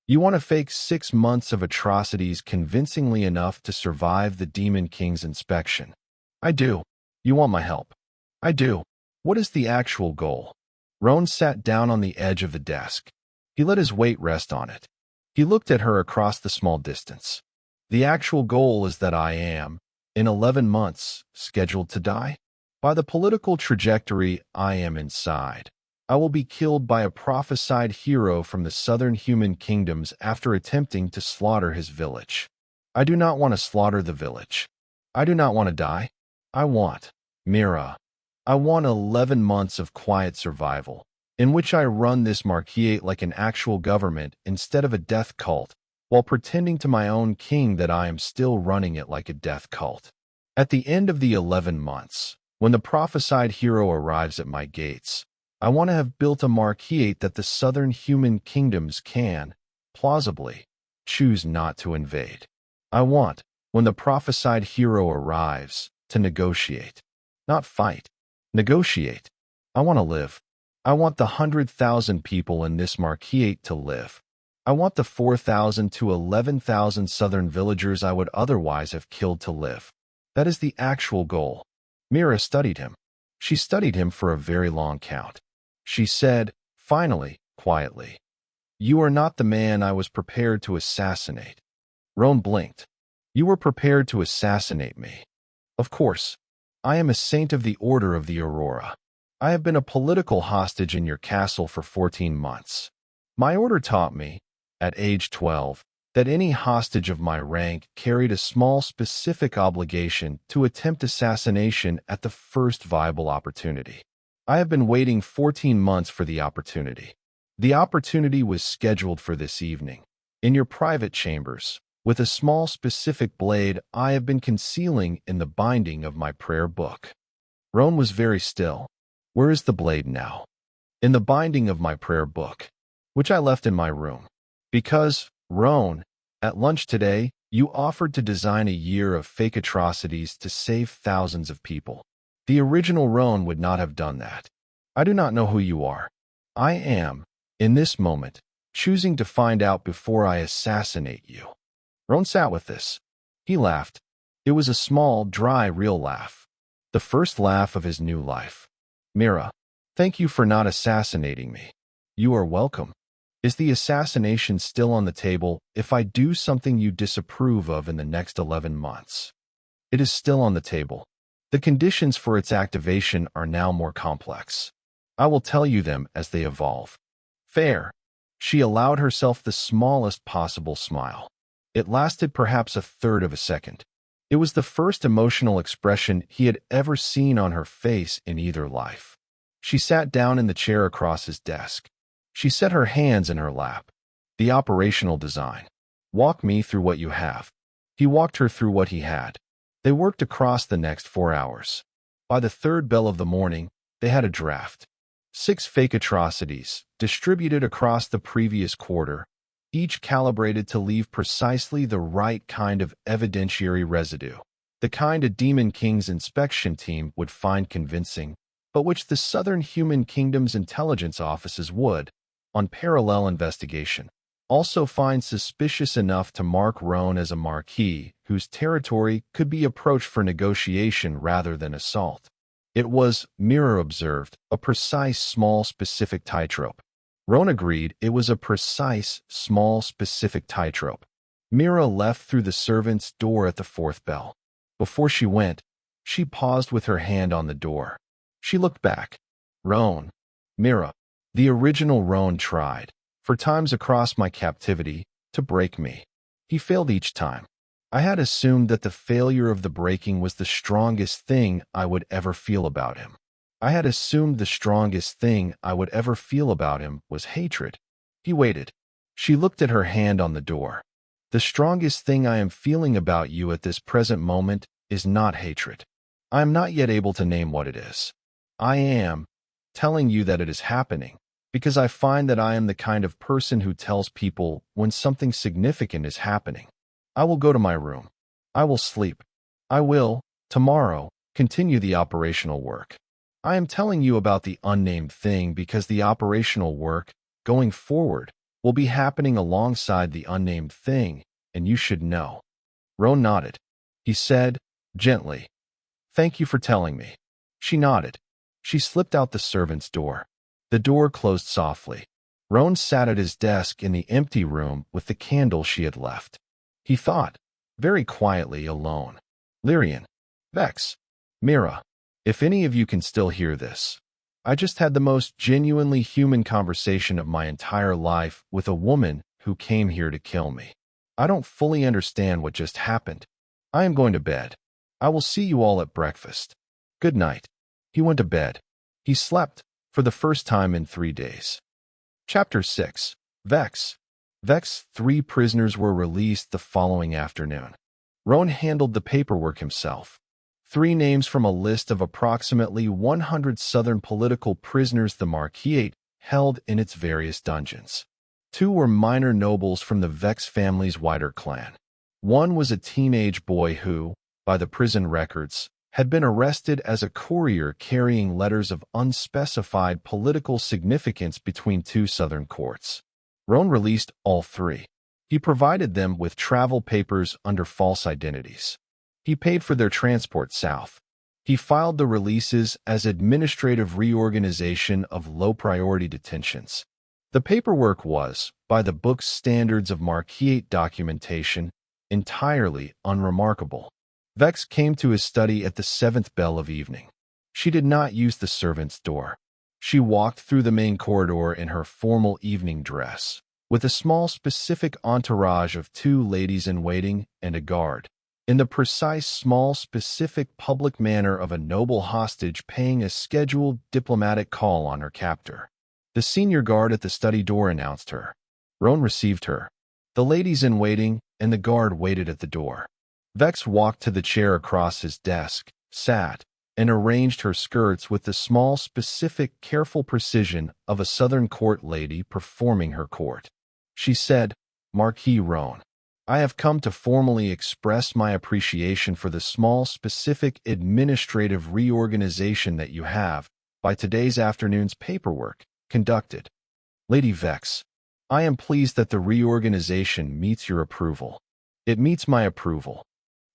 You want to fake 6 months of atrocities convincingly enough to survive the Demon King's inspection. I do. You want my help. I do. What is the actual goal? Roen sat down on the edge of the desk. He let his weight rest on it. He looked at her across the small distance. The actual goal is that I am, in 11 months, scheduled to die. By the political trajectory I am inside, I will be killed by a prophesied hero from the southern human kingdoms after attempting to slaughter his village. I do not want to slaughter the village. I do not want to die. I want, Mira, I want 11 months of quiet survival, in which I run this Marquis like an actual government instead of a death cult, while pretending to my own king that I am still running it like a death cult. At the end of the 11 months, when the prophesied hero arrives at my gates, I want to have built a Marquis that the southern human kingdoms can, plausibly, choose not to invade. I want, when the prophesied hero arrives, to negotiate. Not fight. Negotiate. I want to live. I want the 100,000 people in this Marquis to live. I want the 4,000 to 11,000 southern villagers I would otherwise have killed to live. That is the actual goal. Mira studied him. She studied him for a very long count. She said, finally, quietly, "You are not the man I was prepared to assassinate." Roen blinked. "You were prepared to assassinate me." "Of course. I am a saint of the Order of the Aurora. I have been a political hostage in your castle for 14 months. My order taught me, at age 12, that any hostage of my rank carried a small specific obligation to attempt assassination at the first viable opportunity. I have been waiting 14 months for the opportunity. The opportunity was scheduled for this evening, in your private chambers, with a small specific blade I have been concealing in the binding of my prayer book." Roen was very still. "Where is the blade now?" "In the binding of my prayer book, which I left in my room. Because, Roen, at lunch today, you offered to design a year of fake atrocities to save thousands of people. The original Roen would not have done that. I do not know who you are. I am, in this moment, choosing to find out before I assassinate you." Roen sat with this. He laughed. It was a small, dry, real laugh. The first laugh of his new life. "Mira, thank you for not assassinating me." "You are welcome. Is the assassination still on the table if I do something you disapprove of in the next 11 months? "It is still on the table. The conditions for its activation are now more complex. I will tell you them as they evolve." "Fair." She allowed herself the smallest possible smile. It lasted perhaps a third of a second. It was the first emotional expression he had ever seen on her face in either life. She sat down in the chair across his desk. She set her hands in her lap. "The operational design. Walk me through what you have." He walked her through what he had. They worked across the next 4 hours. By the third bell of the morning, they had a draft. 6 fake atrocities, distributed across the previous quarter, each calibrated to leave precisely the right kind of evidentiary residue, the kind a Demon King's inspection team would find convincing, but which the Southern Human Kingdom's intelligence offices would, on parallel investigation, also find suspicious enough to mark Roen as a Marquis whose territory could be approached for negotiation rather than assault. It was, Mira observed, a precise, small, specific tightrope. Roen agreed it was a precise, small, specific tightrope. Mira left through the servant's door at the 4th bell. Before she went, she paused with her hand on the door. She looked back. "Roen, Mira, the original Roen tried, for times across my captivity, to break me. He failed each time. I had assumed that the failure of the breaking was the strongest thing I would ever feel about him. I had assumed the strongest thing I would ever feel about him was hatred." He waited. She looked at her hand on the door. "The strongest thing I am feeling about you at this present moment is not hatred. I am not yet able to name what it is. I am telling you that it is happening, because I find that I am the kind of person who tells people when something significant is happening. I will go to my room. I will sleep. I will, tomorrow, continue the operational work. I am telling you about the unnamed thing because the operational work, going forward, will be happening alongside the unnamed thing, and you should know." Roen nodded. He said, gently, "Thank you for telling me." She nodded. She slipped out the servant's door. The door closed softly. Roen sat at his desk in the empty room with the candle she had left. He thought, very quietly, alone. Lyrian. Vex. Mira. If any of you can still hear this, I just had the most genuinely human conversation of my entire life with a woman who came here to kill me. I don't fully understand what just happened. I am going to bed. I will see you all at breakfast. Good night." He went to bed. He slept, for the first time in 3 days. Chapter 6. Vex. Vex. 3 prisoners were released the following afternoon. Roen handled the paperwork himself. 3 names from a list of approximately 100 Southern political prisoners the Marquis held in its various dungeons. 2 were minor nobles from the Vex family's wider clan. 1 was a teenage boy who, by the prison records, had been arrested as a courier carrying letters of unspecified political significance between 2 Southern courts. Roen released all 3. He provided them with travel papers under false identities. He paid for their transport south. He filed the releases as administrative reorganization of low-priority detentions. The paperwork was, by the book's standards of Marquis documentation, entirely unremarkable. Vex came to his study at the 7th bell of evening. She did not use the servant's door. She walked through the main corridor in her formal evening dress, with a small specific entourage of 2 ladies-in-waiting and a guard, in the precise small specific public manner of a noble hostage paying a scheduled diplomatic call on her captor. The senior guard at the study door announced her. Roen received her. The ladies-in-waiting and the guard waited at the door. Vex walked to the chair across his desk, sat, and arranged her skirts with the small, specific, careful precision of a Southern court lady performing her court. She said, "Marquis Roen, I have come to formally express my appreciation for the small, specific administrative reorganization that you have, by today's afternoon's paperwork, conducted. Lady Vex, I am pleased that the reorganization meets your approval. It meets my approval."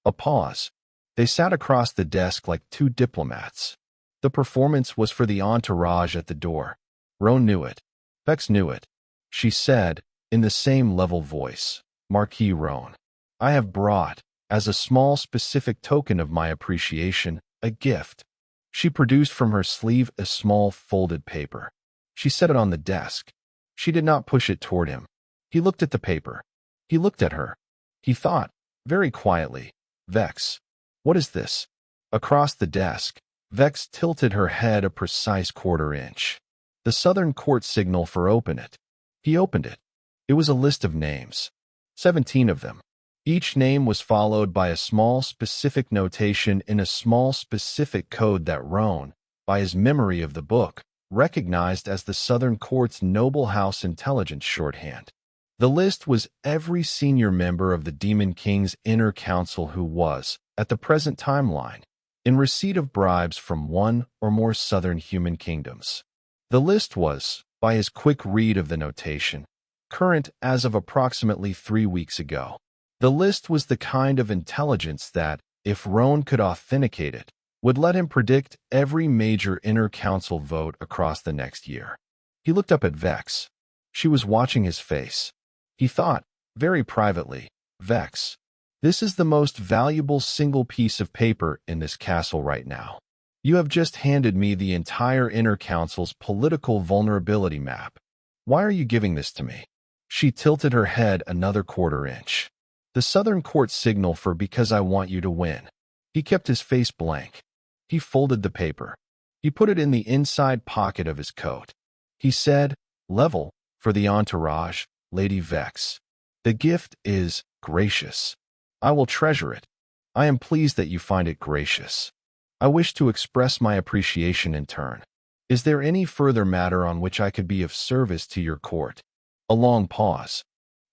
A pause. They sat across the desk like 2 diplomats. The performance was for the entourage at the door. Roen knew it. Vex knew it. She said, in the same level voice, "Marquis Roen, I have brought, as a small specific token of my appreciation, a gift." She produced from her sleeve a small folded paper. She set it on the desk. She did not push it toward him. He looked at the paper. He looked at her. He thought, very quietly, "Vex, what is this?" Across the desk, Vex tilted her head a precise 1/4 inch. The Southern court signal for open it. He opened it. It was a list of names. 17 of them. Each name was followed by a small specific notation in a small specific code that Roen, by his memory of the book, recognized as the Southern Court's Noble House intelligence shorthand. The list was every senior member of the Demon King's inner council who was, at the present timeline, in receipt of bribes from 1 or more southern human kingdoms. The list was, by his quick read of the notation, current as of approximately 3 weeks ago. The list was the kind of intelligence that, if Roen could authenticate it, would let him predict every major inner council vote across the next year. He looked up at Vex. She was watching his face. He thought, very privately, "Vex, this is the most valuable single piece of paper in this castle right now. You have just handed me the entire inner council's political vulnerability map. Why are you giving this to me?" She tilted her head another 1/4 inch. "The Southern Court signal for because I want you to win." He kept his face blank. He folded the paper. He put it in the inside pocket of his coat. He said, "Level, for the entourage, Lady Vex. The gift is gracious. I will treasure it. I am pleased that you find it gracious. I wish to express my appreciation in turn. Is there any further matter on which I could be of service to your court?" A long pause.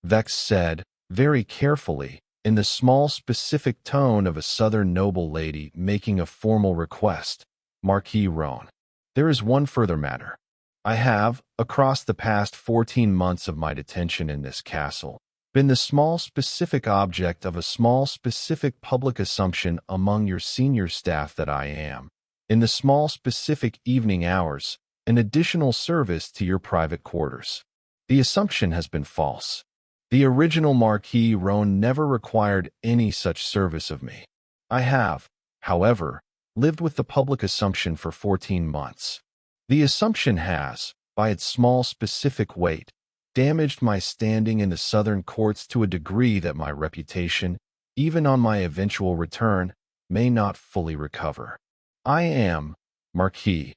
Vex said, very carefully, in the small specific tone of a Southern noble lady making a formal request, "Marquis Roen, there is one further matter. I have, across the past 14 months of my detention in this castle, been the small specific object of a small specific public assumption among your senior staff that I am, in the small specific evening hours, an additional service to your private quarters. The assumption has been false. The original Marquis Roen never required any such service of me. I have, however, lived with the public assumption for 14 months. The assumption has, by its small specific weight, damaged my standing in the Southern courts to a degree that my reputation, even on my eventual return, may not fully recover. I am, Marquis,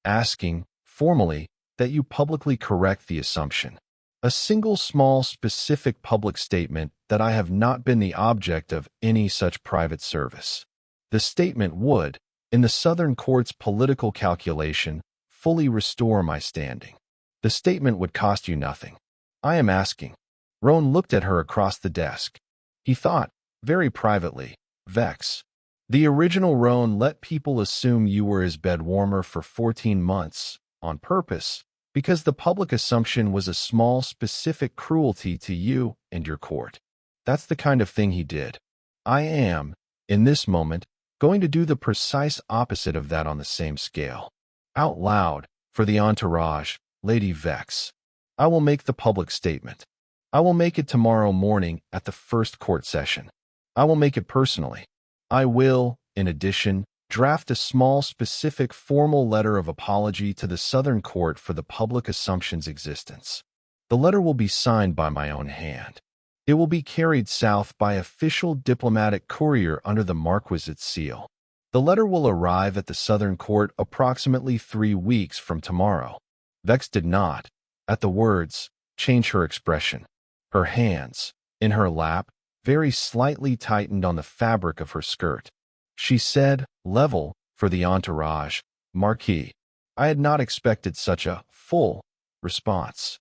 asking, formally, that you publicly correct the assumption. A single small specific public statement that I have not been the object of any such private service. The statement would, in the Southern court's political calculation, fully restore my standing. The statement would cost you nothing. I am asking." Roen looked at her across the desk. He thought, very privately, "Vex, the original Roen let people assume you were his bed warmer for 14 months, on purpose, because the public assumption was a small specific cruelty to you and your court. That's the kind of thing he did. I am, in this moment, going to do the precise opposite of that on the same scale. Out loud, for the entourage, Lady Vex. I will make the public statement. I will make it tomorrow morning at the first court session. I will make it personally. I will, in addition, draft a small specific formal letter of apology to the Southern Court for the public assumption's existence. The letter will be signed by my own hand. It will be carried south by official diplomatic courier under the Marquis's seal. The letter will arrive at the Southern Court approximately 3 weeks from tomorrow. Vex did not, at the words, change her expression. Her hands, in her lap, very slightly tightened on the fabric of her skirt. She said, level, for the entourage, Marquis. I had not expected such a full response.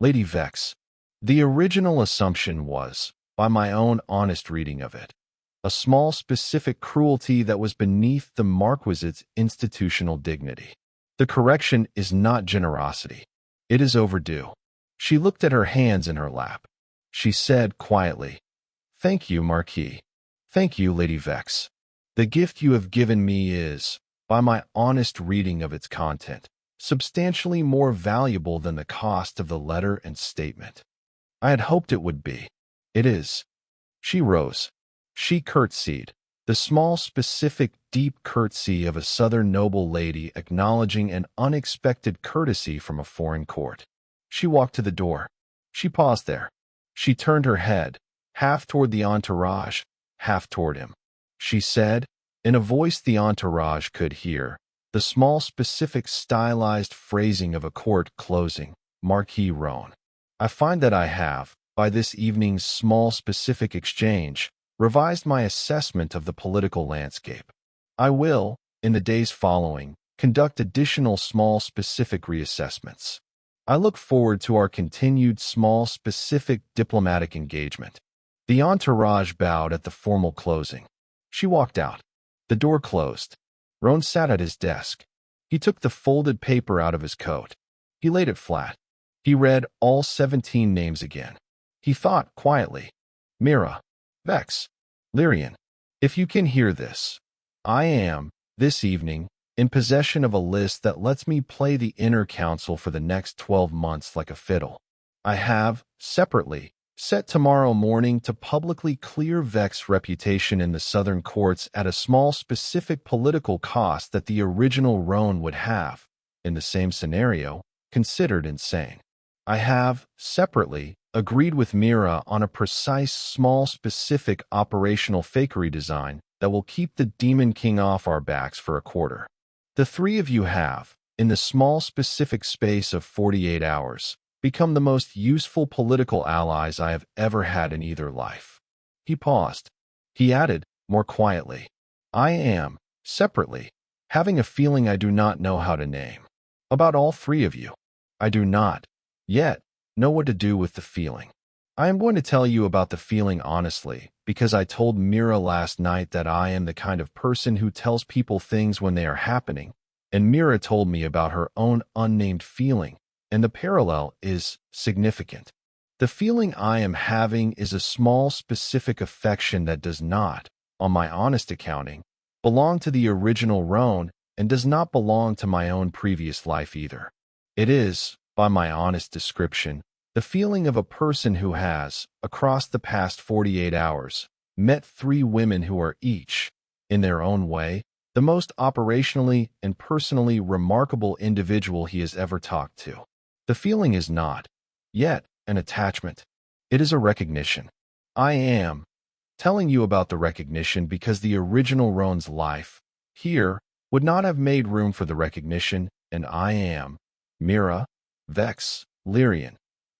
Lady Vex. The original assumption was, by my own honest reading of it, a small specific cruelty that was beneath the Marquis's institutional dignity. The correction is not generosity. It is overdue. She looked at her hands in her lap. She said quietly, Thank you, Marquis. Thank you, Lady Vex. The gift you have given me is, by my honest reading of its content, substantially more valuable than the cost of the letter and statement. I had hoped it would be. It is. She rose. She curtsied, the small, specific, deep curtsy of a Southern noble lady acknowledging an unexpected courtesy from a foreign court. She walked to the door. She paused there. She turned her head, half toward the entourage, half toward him. She said, in a voice the entourage could hear, the small, specific, stylized phrasing of a court closing, Marquis Roen. I find that I have, by this evening's small, specific exchange, revised my assessment of the political landscape. I will, in the days following, conduct additional small, specific reassessments. I look forward to our continued small, specific diplomatic engagement. The entourage bowed at the formal closing. She walked out. The door closed. Roen sat at his desk. He took the folded paper out of his coat. He laid it flat. He read all 17 names again. He thought quietly, Mira, Vex, Lyrian, if you can hear this, I am, this evening, in possession of a list that lets me play the inner council for the next 12 months like a fiddle. I have, separately, set tomorrow morning to publicly clear Vex's reputation in the Southern courts at a small specific political cost that the original Roen would have, in the same scenario, considered insane. I have, separately, agreed with Mira on a precise small specific operational fakery design that will keep the Demon King off our backs for a quarter. The three of you have, in the small specific space of 48 hours, become the most useful political allies I have ever had in either life. He paused. He added, more quietly, I am, separately, having a feeling I do not know how to name. About all three of you. I do not, yet, know what to do with the feeling. I am going to tell you about the feeling honestly, because I told Mira last night that I am the kind of person who tells people things when they are happening, and Mira told me about her own unnamed feeling, and the parallel is significant. The feeling I am having is a small specific affection that does not, on my honest accounting, belong to the original Roen and does not belong to my own previous life either. It is, by my honest description, the feeling of a person who has, across the past 48 hours, met 3 women who are each, in their own way, the most operationally and personally remarkable individual he has ever talked to. The feeling is not, yet, an attachment. It is a recognition. I am telling you about the recognition because the original Roen's life, here, would not have made room for the recognition, and I am, Mira, Vex, Lyrian,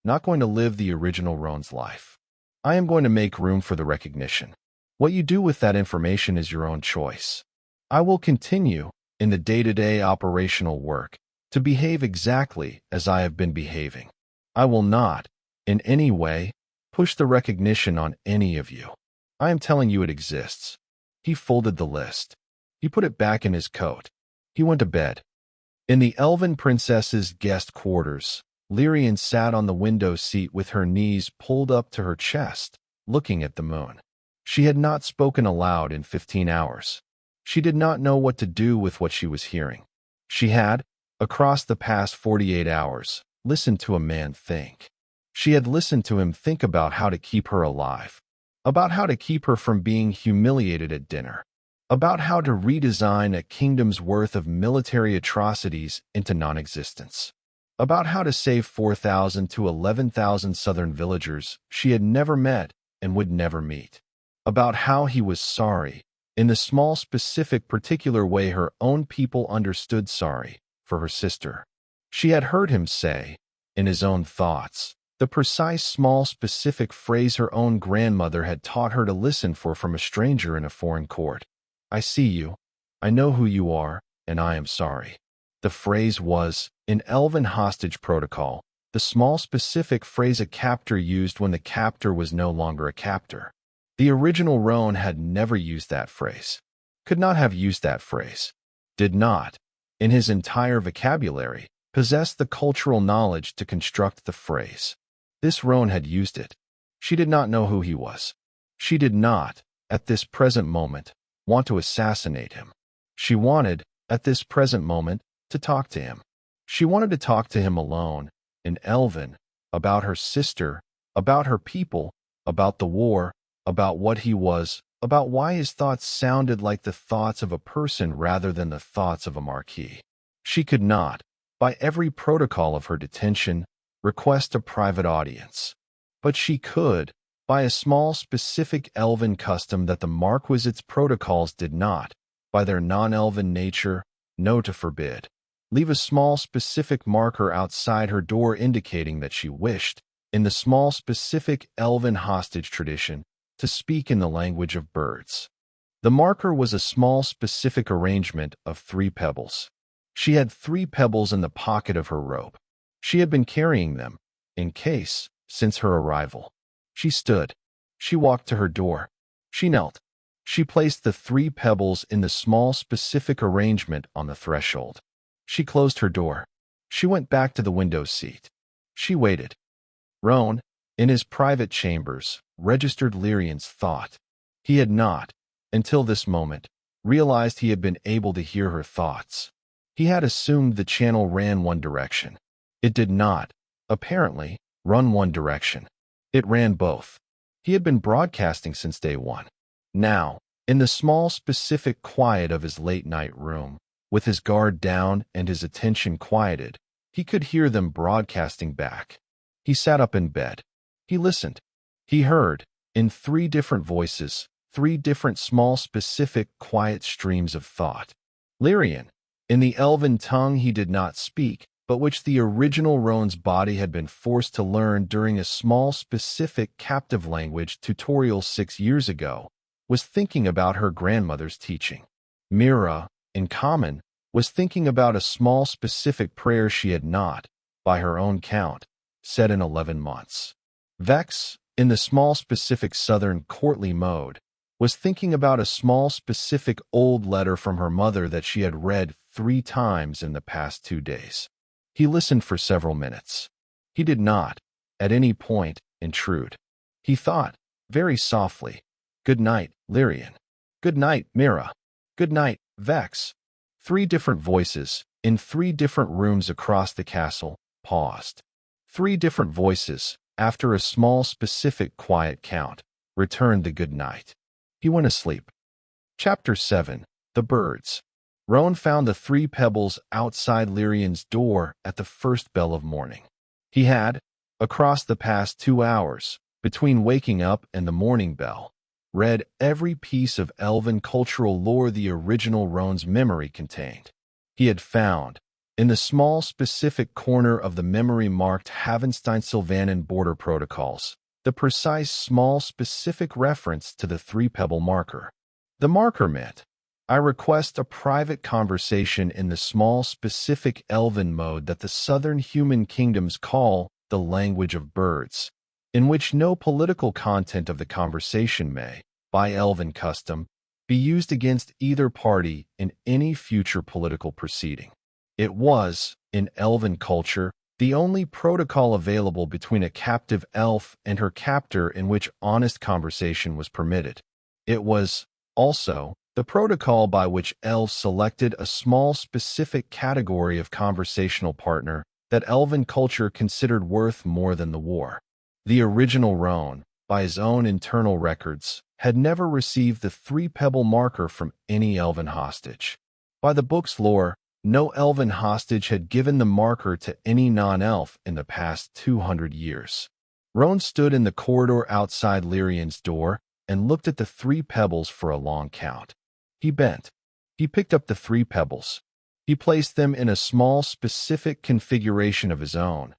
not going to live the original Roen's life. I am going to make room for the recognition. What you do with that information is your own choice. I will continue, in the day-to-day operational work, to behave exactly as I have been behaving. I will not, in any way, push the recognition on any of you. I am telling you it exists. He folded the list. He put it back in his coat. He went to bed. In the Elven Princess's guest quarters, Lyrian sat on the window seat with her knees pulled up to her chest, looking at the moon. She had not spoken aloud in 15 hours. She did not know what to do with what she was hearing. She had, across the past 48 hours, listened to a man think. She had listened to him think about how to keep her alive, about how to keep her from being humiliated at dinner, about how to redesign a kingdom's worth of military atrocities into non-existence, about how to save 4,000 to 11,000 southern villagers she had never met and would never meet, about how he was sorry, in the small, specific, particular way her own people understood sorry, for her sister. She had heard him say, in his own thoughts, the precise, small, specific phrase her own grandmother had taught her to listen for from a stranger in a foreign court. I see you, I know who you are, and I am sorry. The phrase was, in Elven hostage protocol, the small, specific phrase a captor used when the captor was no longer a captor. The original Roen had never used that phrase, could not have used that phrase, did not, in his entire vocabulary, possess the cultural knowledge to construct the phrase. This Roen had used it. She did not know who he was. She did not, at this present moment, want to assassinate him. She wanted, at this present moment, to talk to him. She wanted to talk to him alone, in Elven, about her sister, about her people, about the war, about what he was, about why his thoughts sounded like the thoughts of a person rather than the thoughts of a Marquis. She could not, by every protocol of her detention, request a private audience. But she could, by a small specific Elven custom that the Marquis's protocols did not, by their non-Elven nature, know to forbid, leave a small specific marker outside her door indicating that she wished, in the small specific Elven hostage tradition, to speak in the language of birds. The marker was a small specific arrangement of 3 pebbles. She had 3 pebbles in the pocket of her robe. She had been carrying them, in case, since her arrival. She stood. She walked to her door. She knelt. She placed the 3 pebbles in the small specific arrangement on the threshold. She closed her door. She went back to the window seat. She waited. Roen, in his private chambers, registered Lyrian's thought. He had not, until this moment, realized he had been able to hear her thoughts. He had assumed the channel ran one direction. It did not, apparently, run one direction. It ran both. He had been broadcasting since day one. Now, in the small specific quiet of his late-night room, with his guard down and his attention quieted, he could hear them broadcasting back. He sat up in bed. He listened. He heard, in 3 different voices, 3 different small specific quiet streams of thought. Lyrian, in the Elven tongue he did not speak, but which the original Roen's body had been forced to learn during a small specific captive language tutorial 6 years ago, was thinking about her grandmother's teaching. Mira, in common, was thinking about a small specific prayer she had not, by her own count, said in 11 months. Vex, in the small specific southern courtly mode, was thinking about a small specific old letter from her mother that she had read 3 times in the past 2 days. He listened for several minutes. He did not, at any point, intrude. He thought, very softly, "Good night, Lyrian. Good night, Mira. Good night, Vex." 3 different voices, in 3 different rooms across the castle, paused. 3 different voices, after a small specific quiet count, returned the good night. He went asleep. Chapter 7. The Birds. Roen found the 3 pebbles outside Lyrian's door at the first bell of morning. He had, across the past 2 hours, between waking up and the morning bell, read every piece of Elven cultural lore the original Roen's memory contained. He had found, in the small specific corner of the memory marked Halvenstein-Sylvanan border protocols, the precise small specific reference to the 3-pebble marker. The marker meant, "I request a private conversation in the small specific Elven mode that the southern human kingdoms call the language of birds, in which no political content of the conversation may, by Elven custom, be used against either party in any future political proceeding." It was, in Elven culture, the only protocol available between a captive elf and her captor in which honest conversation was permitted. It was, also, the protocol by which elves selected a small specific category of conversational partner that elven culture considered worth more than the war. The original Roen, by his own internal records, had never received the three-pebble marker from any elven hostage. By the book's lore, no elven hostage had given the marker to any non-elf in the past 200 years. Roen stood in the corridor outside Lyrian's door and looked at the three pebbles for a long count. He bent. He picked up the three pebbles. He placed them in a small specific configuration of his own.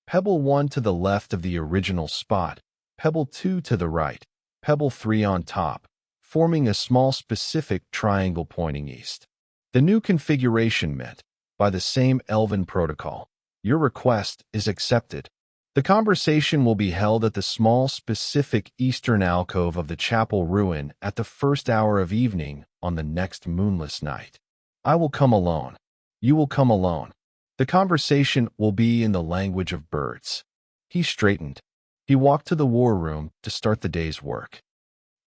Pebble 1 to the left of the original spot, Pebble 2 to the right, Pebble 3 on top, forming a small specific triangle pointing east. The new configuration meant, by the same elven protocol, your request is accepted. The conversation will be held at the small specific eastern alcove of the chapel ruin at the first hour of evening on the next moonless night. I will come alone. You will come alone. The conversation will be in the language of birds. He straightened. He walked to the war room to start the day's work.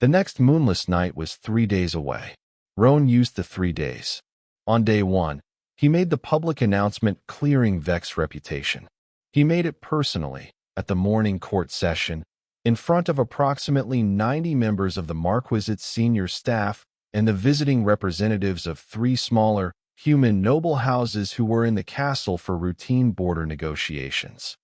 The next moonless night was 3 days away. Roen used the 3 days. On day 1, he made the public announcement clearing Vex's reputation. He made it personally, at the morning court session, in front of approximately 90 members of the Marquis's senior staff and the visiting representatives of 3 smaller, human noble houses who were in the castle for routine border negotiations.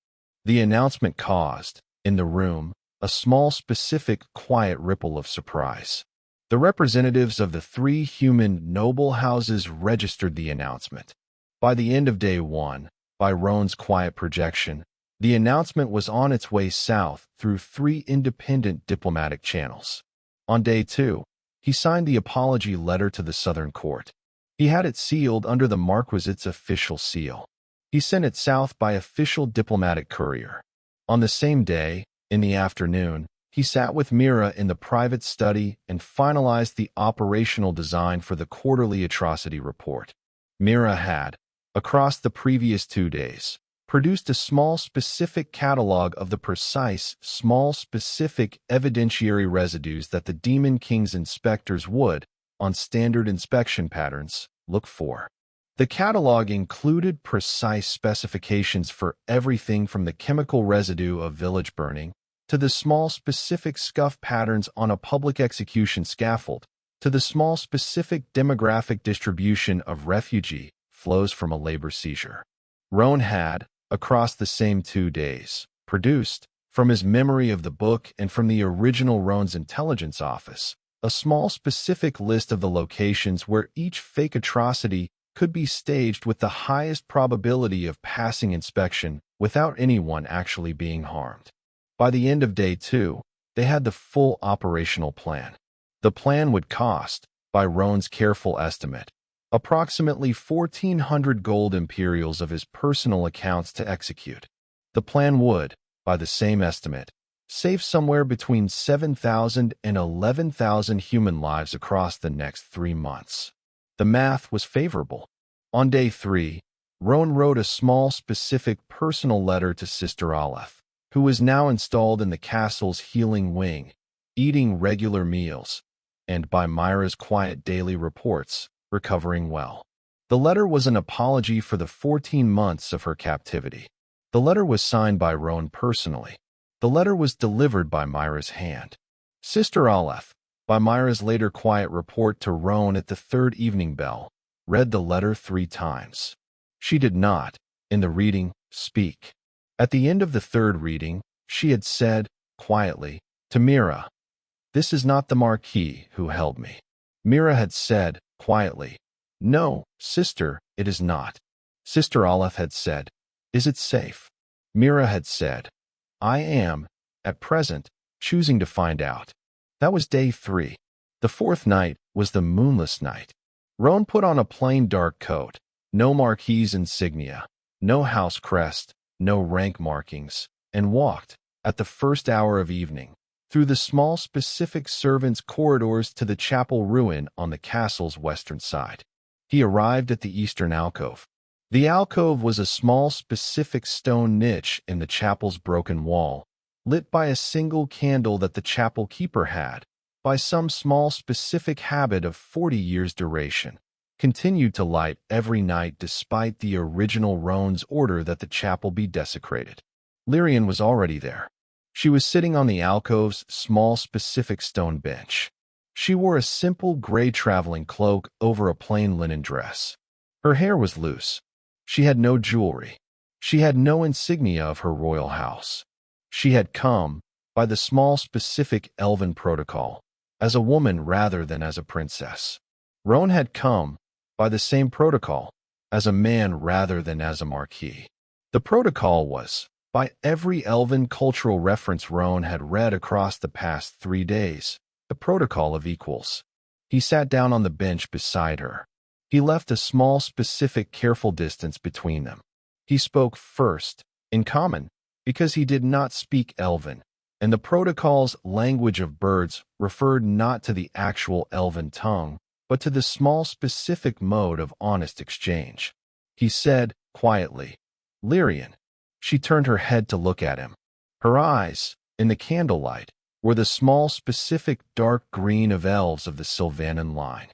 The announcement caused, in the room, a small specific quiet ripple of surprise. The representatives of the 3 human noble houses registered the announcement. By the end of day 1, by Roen's quiet projection, the announcement was on its way south through 3 independent diplomatic channels. On day 2, he signed the apology letter to the Southern Court. He had it sealed under the Marquis's official seal. He sent it south by official diplomatic courier. On the same day, in the afternoon, he sat with Mira in the private study and finalized the operational design for the quarterly atrocity report. Mira had, across the previous 2 days, produced a small specific catalog of the precise, small specific evidentiary residues that the Demon King's inspectors would, on standard inspection patterns, look for. The catalog included precise specifications for everything from the chemical residue of village burning, to the small specific scuff patterns on a public execution scaffold, to the small specific demographic distribution of refugee flows from a labor seizure. Roen had, across the same 2 days, produced, from his memory of the book and from the original Roen's intelligence office, a small specific list of the locations where each fake atrocity could be staged with the highest probability of passing inspection without anyone actually being harmed. By the end of day 2, they had the full operational plan. The plan would cost, by Roen's careful estimate, approximately 1,400 gold imperials of his personal accounts to execute. The plan would, by the same estimate, save somewhere between 7,000 and 11,000 human lives across the next 3 months. The math was favorable. On day 3, Roen wrote a small specific personal letter to Sister Aleph, who was now installed in the castle's healing wing, eating regular meals, and by Myra's quiet daily reports, recovering well. The letter was an apology for the 14 months of her captivity. The letter was signed by Roen personally. The letter was delivered by Myra's hand. Sister Aleph, by Myra's later quiet report to Roen at the 3rd evening bell, read the letter 3 times. She did not, in the reading, speak. At the end of the 3rd reading, she had said, quietly, to Mira, "This is not the Marquis who held me." Mira had said, quietly, "No, sister, it is not." Sister Aleph had said, "Is it safe?" Mira had said, "I am, at present, choosing to find out." That was day 3. The 4th night was the moonless night. Roen put on a plain dark coat, no Marquis insignia, no house crest, no rank markings, and walked, at the first hour of evening, through the small specific servants' corridors to the chapel ruin on the castle's western side. He arrived at the eastern alcove. The alcove was a small specific stone niche in the chapel's broken wall, lit by a single candle that the chapel keeper had, by some small specific habit of 40 years' duration, continued to light every night despite the original Roan's order that the chapel be desecrated. Lyrian was already there. She was sitting on the alcove's small specific stone bench. She wore a simple gray traveling cloak over a plain linen dress. Her hair was loose. She had no jewelry. She had no insignia of her royal house. She had come, by the small specific elven protocol, as a woman rather than as a princess. Roan had come, by the same protocol, as a man rather than as a marquis. The protocol was, by every elven cultural reference Roan had read across the past 3 days, the protocol of equals. He sat down on the bench beside her. He left a small specific careful distance between them. He spoke first, in common, because he did not speak elven, and the protocol's language of birds referred not to the actual elven tongue, but to the small specific mode of honest exchange. He said, quietly, "Lyrian." She turned her head to look at him. Her eyes, in the candlelight, were the small specific dark green of elves of the Sylvanan line.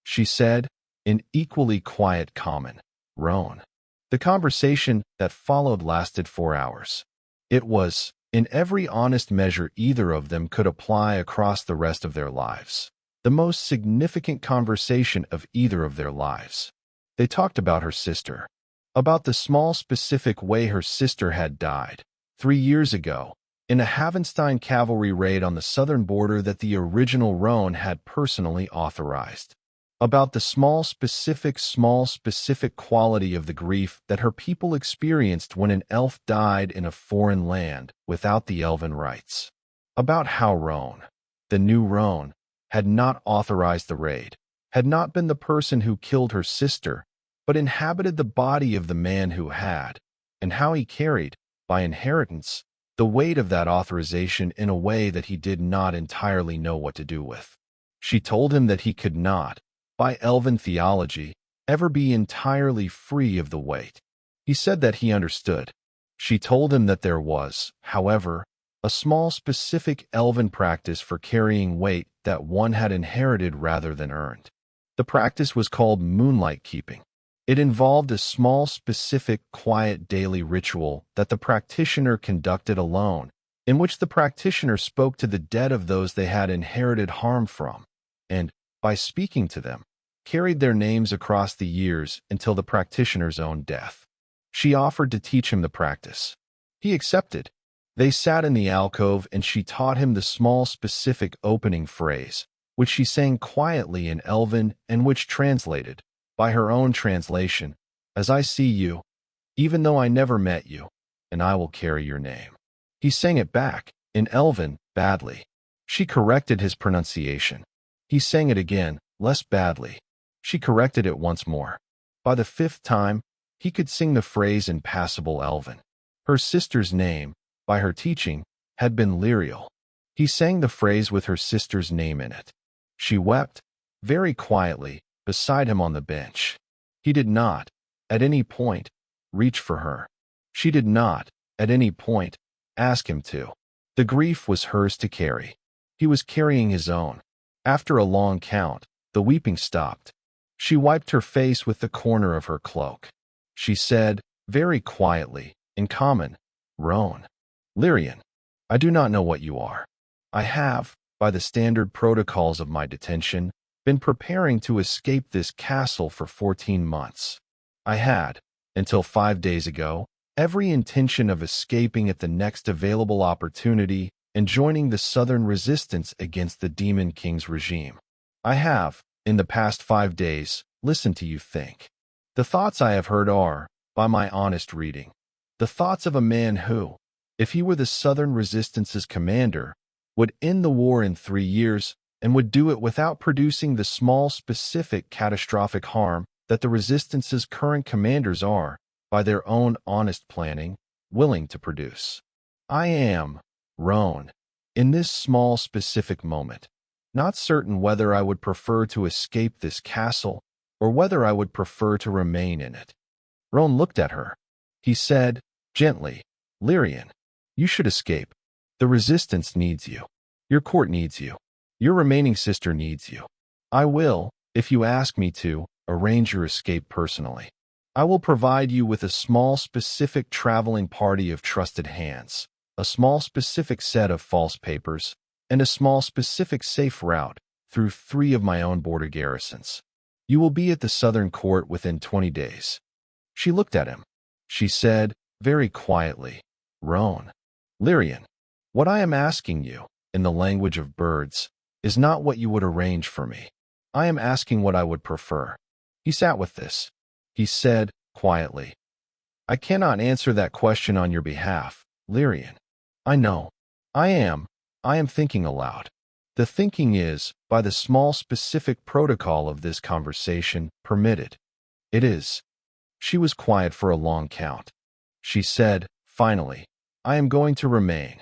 She said, in equally quiet common, "Roan." The conversation that followed lasted 4 hours. It was, in every honest measure either of them could apply across the rest of their lives, the most significant conversation of either of their lives. They talked about her sister, about the small specific way her sister had died 3 years ago in a Halvenstein cavalry raid on the southern border that the original Roan had personally authorized, about the small specific quality of the grief that her people experienced when an elf died in a foreign land without the elven rites, about how Roan, the new Roan, had not authorized the raid, had not been the person who killed her sister, but inhabited the body of the man who had, and how he carried, by inheritance, the weight of that authorization in a way that he did not entirely know what to do with. She told him that he could not, by elven theology, ever be entirely free of the weight. He said that he understood. She told him that there was, however, a small specific elven practice for carrying weight that one had inherited rather than earned. The practice was called moonlight keeping. It involved a small specific quiet daily ritual that the practitioner conducted alone, in which the practitioner spoke to the dead of those they had inherited harm from, and, by speaking to them, carried their names across the years until the practitioner's own death. She offered to teach him the practice. He accepted. They sat in the alcove and she taught him the small specific opening phrase, which she sang quietly in Elven and which translated, by her own translation, "As I see you, even though I never met you, and I will carry your name." He sang it back, in Elven, badly. She corrected his pronunciation. He sang it again, less badly. She corrected it once more. By the 5th time, he could sing the phrase in passable Elven. Her sister's name, by her teaching, had been Lyrial. He sang the phrase with her sister's name in it. She wept, very quietly, beside him on the bench. He did not, at any point, reach for her. She did not, at any point, ask him to. The grief was hers to carry. He was carrying his own. After a long count, the weeping stopped. She wiped her face with the corner of her cloak. She said, very quietly, in common, "Roan. Lyrian, I do not know what you are. I have, by the standard protocols of my detention, been preparing to escape this castle for 14 months. I had, until 5 days ago, every intention of escaping at the next available opportunity and joining the southern resistance against the Demon King's regime. I have, in the past 5 days, listened to you think. The thoughts I have heard are, by my honest reading, the thoughts of a man who, if he were the southern resistance's commander, would end the war in 3 years and would do it without producing the small specific catastrophic harm that the resistance's current commanders are, by their own honest planning, willing to produce. I am, Roan, in this small specific moment, not certain whether I would prefer to escape this castle or whether I would prefer to remain in it." Roan looked at her. He said, gently, "Lyrian, you should escape. The resistance needs you. Your court needs you. Your remaining sister needs you. I will, if you ask me to, arrange your escape personally. I will provide you with a small specific traveling party of trusted hands, a small specific set of false papers, and a small specific safe route through 3 of my own border garrisons. You will be at the southern court within 20 days. She looked at him. She said, very quietly, Roen. Lyrian, what I am asking you, in the language of birds, is not what you would arrange for me. I am asking what I would prefer. He sat with this. He said, quietly, I cannot answer that question on your behalf, Lyrian. I know. I am thinking aloud. The thinking is, by the small specific protocol of this conversation, permitted. It is. She was quiet for a long count. She said, finally, I am going to remain.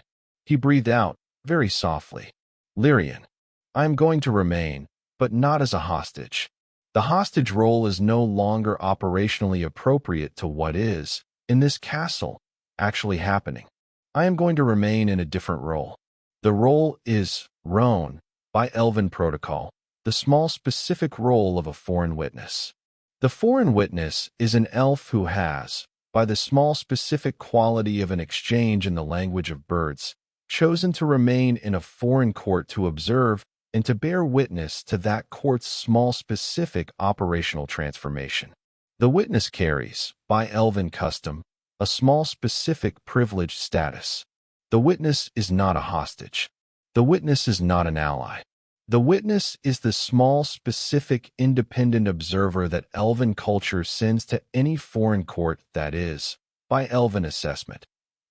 He breathed out, very softly. Lyrian, I am going to remain, but not as a hostage. The hostage role is no longer operationally appropriate to what is, in this castle, actually happening. I am going to remain in a different role. The role is, Roen, by Elven protocol, the small specific role of a foreign witness. The foreign witness is an elf who has, by the small specific quality of an exchange in the language of birds, chosen to remain in a foreign court to observe and to bear witness to that court's small specific operational transformation. The witness carries, by Elven custom, a small specific privileged status. The witness is not a hostage. The witness is not an ally. The witness is the small specific independent observer that Elven culture sends to any foreign court that is, by Elven assessment,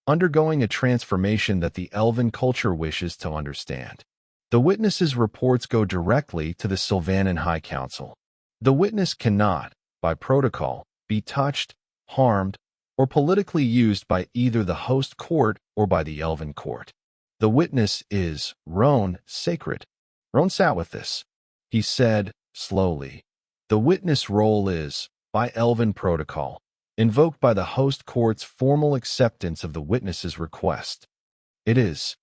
undergoing a transformation that the Elven culture wishes to understand. The witness's reports go directly to the Sylvanan High Council. The witness cannot, by protocol, be touched, harmed, or politically used by either the host court or by the Elven court. The witness is, Roen, sacred. Roen sat with this. He said, slowly, the witness role is, by Elven protocol, invoked by the host court's formal acceptance of the witness's request. It is.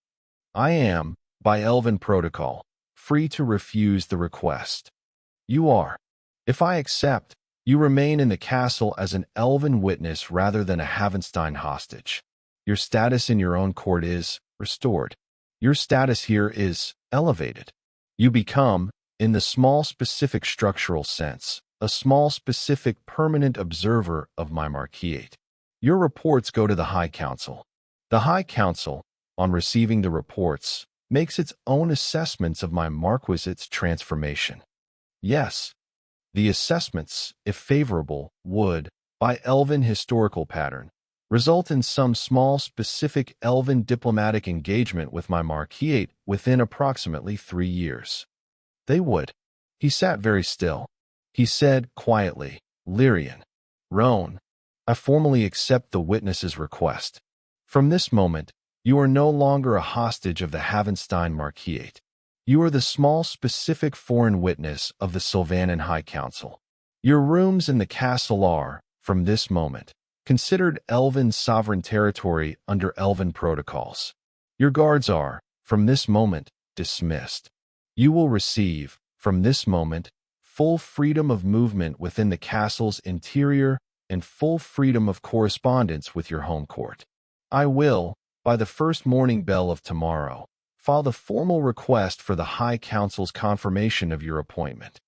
I am, by Elven protocol, free to refuse the request. You are. If I accept, you remain in the castle as an Elven witness rather than a Halvenstein hostage. Your status in your own court is restored. Your status here is elevated. You become, in the small specific structural sense, a small specific permanent observer of my Marquis. Your reports go to the High Council. The High Council, on receiving the reports, makes its own assessments of my Marquis's transformation. Yes, the assessments, if favorable, would, by Elven historical pattern, result in some small specific Elven diplomatic engagement with my Marquis within approximately 3 years. They would. He sat very still. He said quietly, Lyrian, Roen, I formally accept the witness's request. From this moment, you are no longer a hostage of the Halvenstein Marquis. You are the small specific foreign witness of the Sylvanan High Council. Your rooms in the castle are, from this moment, considered Elven sovereign territory under Elven protocols. Your guards are, from this moment, dismissed. You will receive, from this moment, full freedom of movement within the castle's interior and full freedom of correspondence with your home court. I will, by the first morning bell of tomorrow, file the formal request for the High Council's confirmation of your appointment.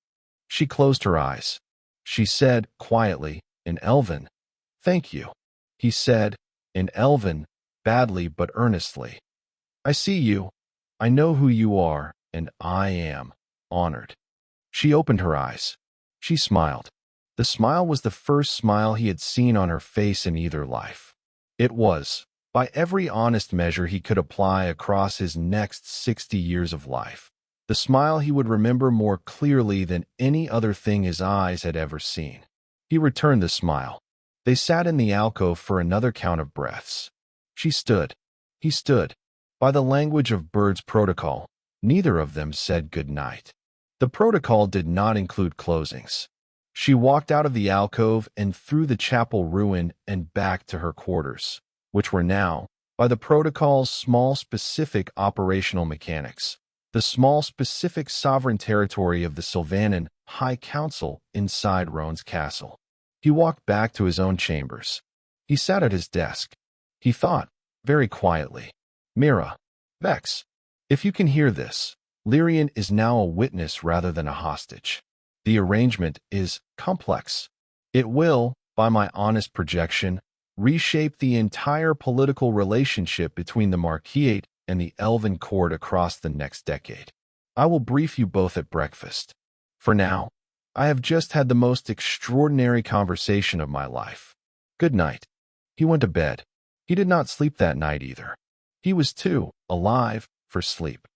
She closed her eyes. She said, quietly, in Elven, Thank you. He said, in Elven, badly but earnestly. I see you. I know who you are, and I am honored. She opened her eyes. She smiled. The smile was the first smile he had seen on her face in either life. It was, by every honest measure he could apply across his next 60 years of life, the smile he would remember more clearly than any other thing his eyes had ever seen. He returned the smile. They sat in the alcove for another count of breaths. She stood. He stood. By the language of birds protocol, neither of them said good night. The protocol did not include closings. She walked out of the alcove and through the chapel ruin and back to her quarters, which were now, by the protocol's small specific operational mechanics, the the small specific sovereign territory of the Sylvanan High Council inside Roan's castle. He walked back to his own chambers. He sat at his desk. He thought, very quietly, Mira, Vex, if you can hear this, Lyrian is now a witness rather than a hostage. The arrangement is complex. It will, by my honest projection, reshape the entire political relationship between the Marquis and the Elven court across the next decade. I will brief you both at breakfast. For now, I have just had the most extraordinary conversation of my life. Good night. He went to bed. He did not sleep that night either. He was too alive for sleep.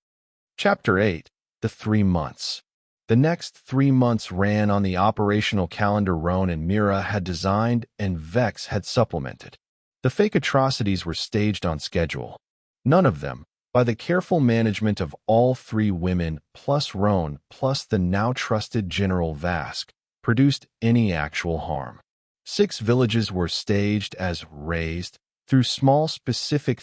Chapter 8. The 3 months. The next 3 months ran on the operational calendar Roan and Mira had designed and Vex had supplemented. The fake atrocities were staged on schedule. None of them, by the careful management of all 3 women plus Roan plus the now trusted General Vask, produced any actual harm. 6 villages were staged as razed through small specific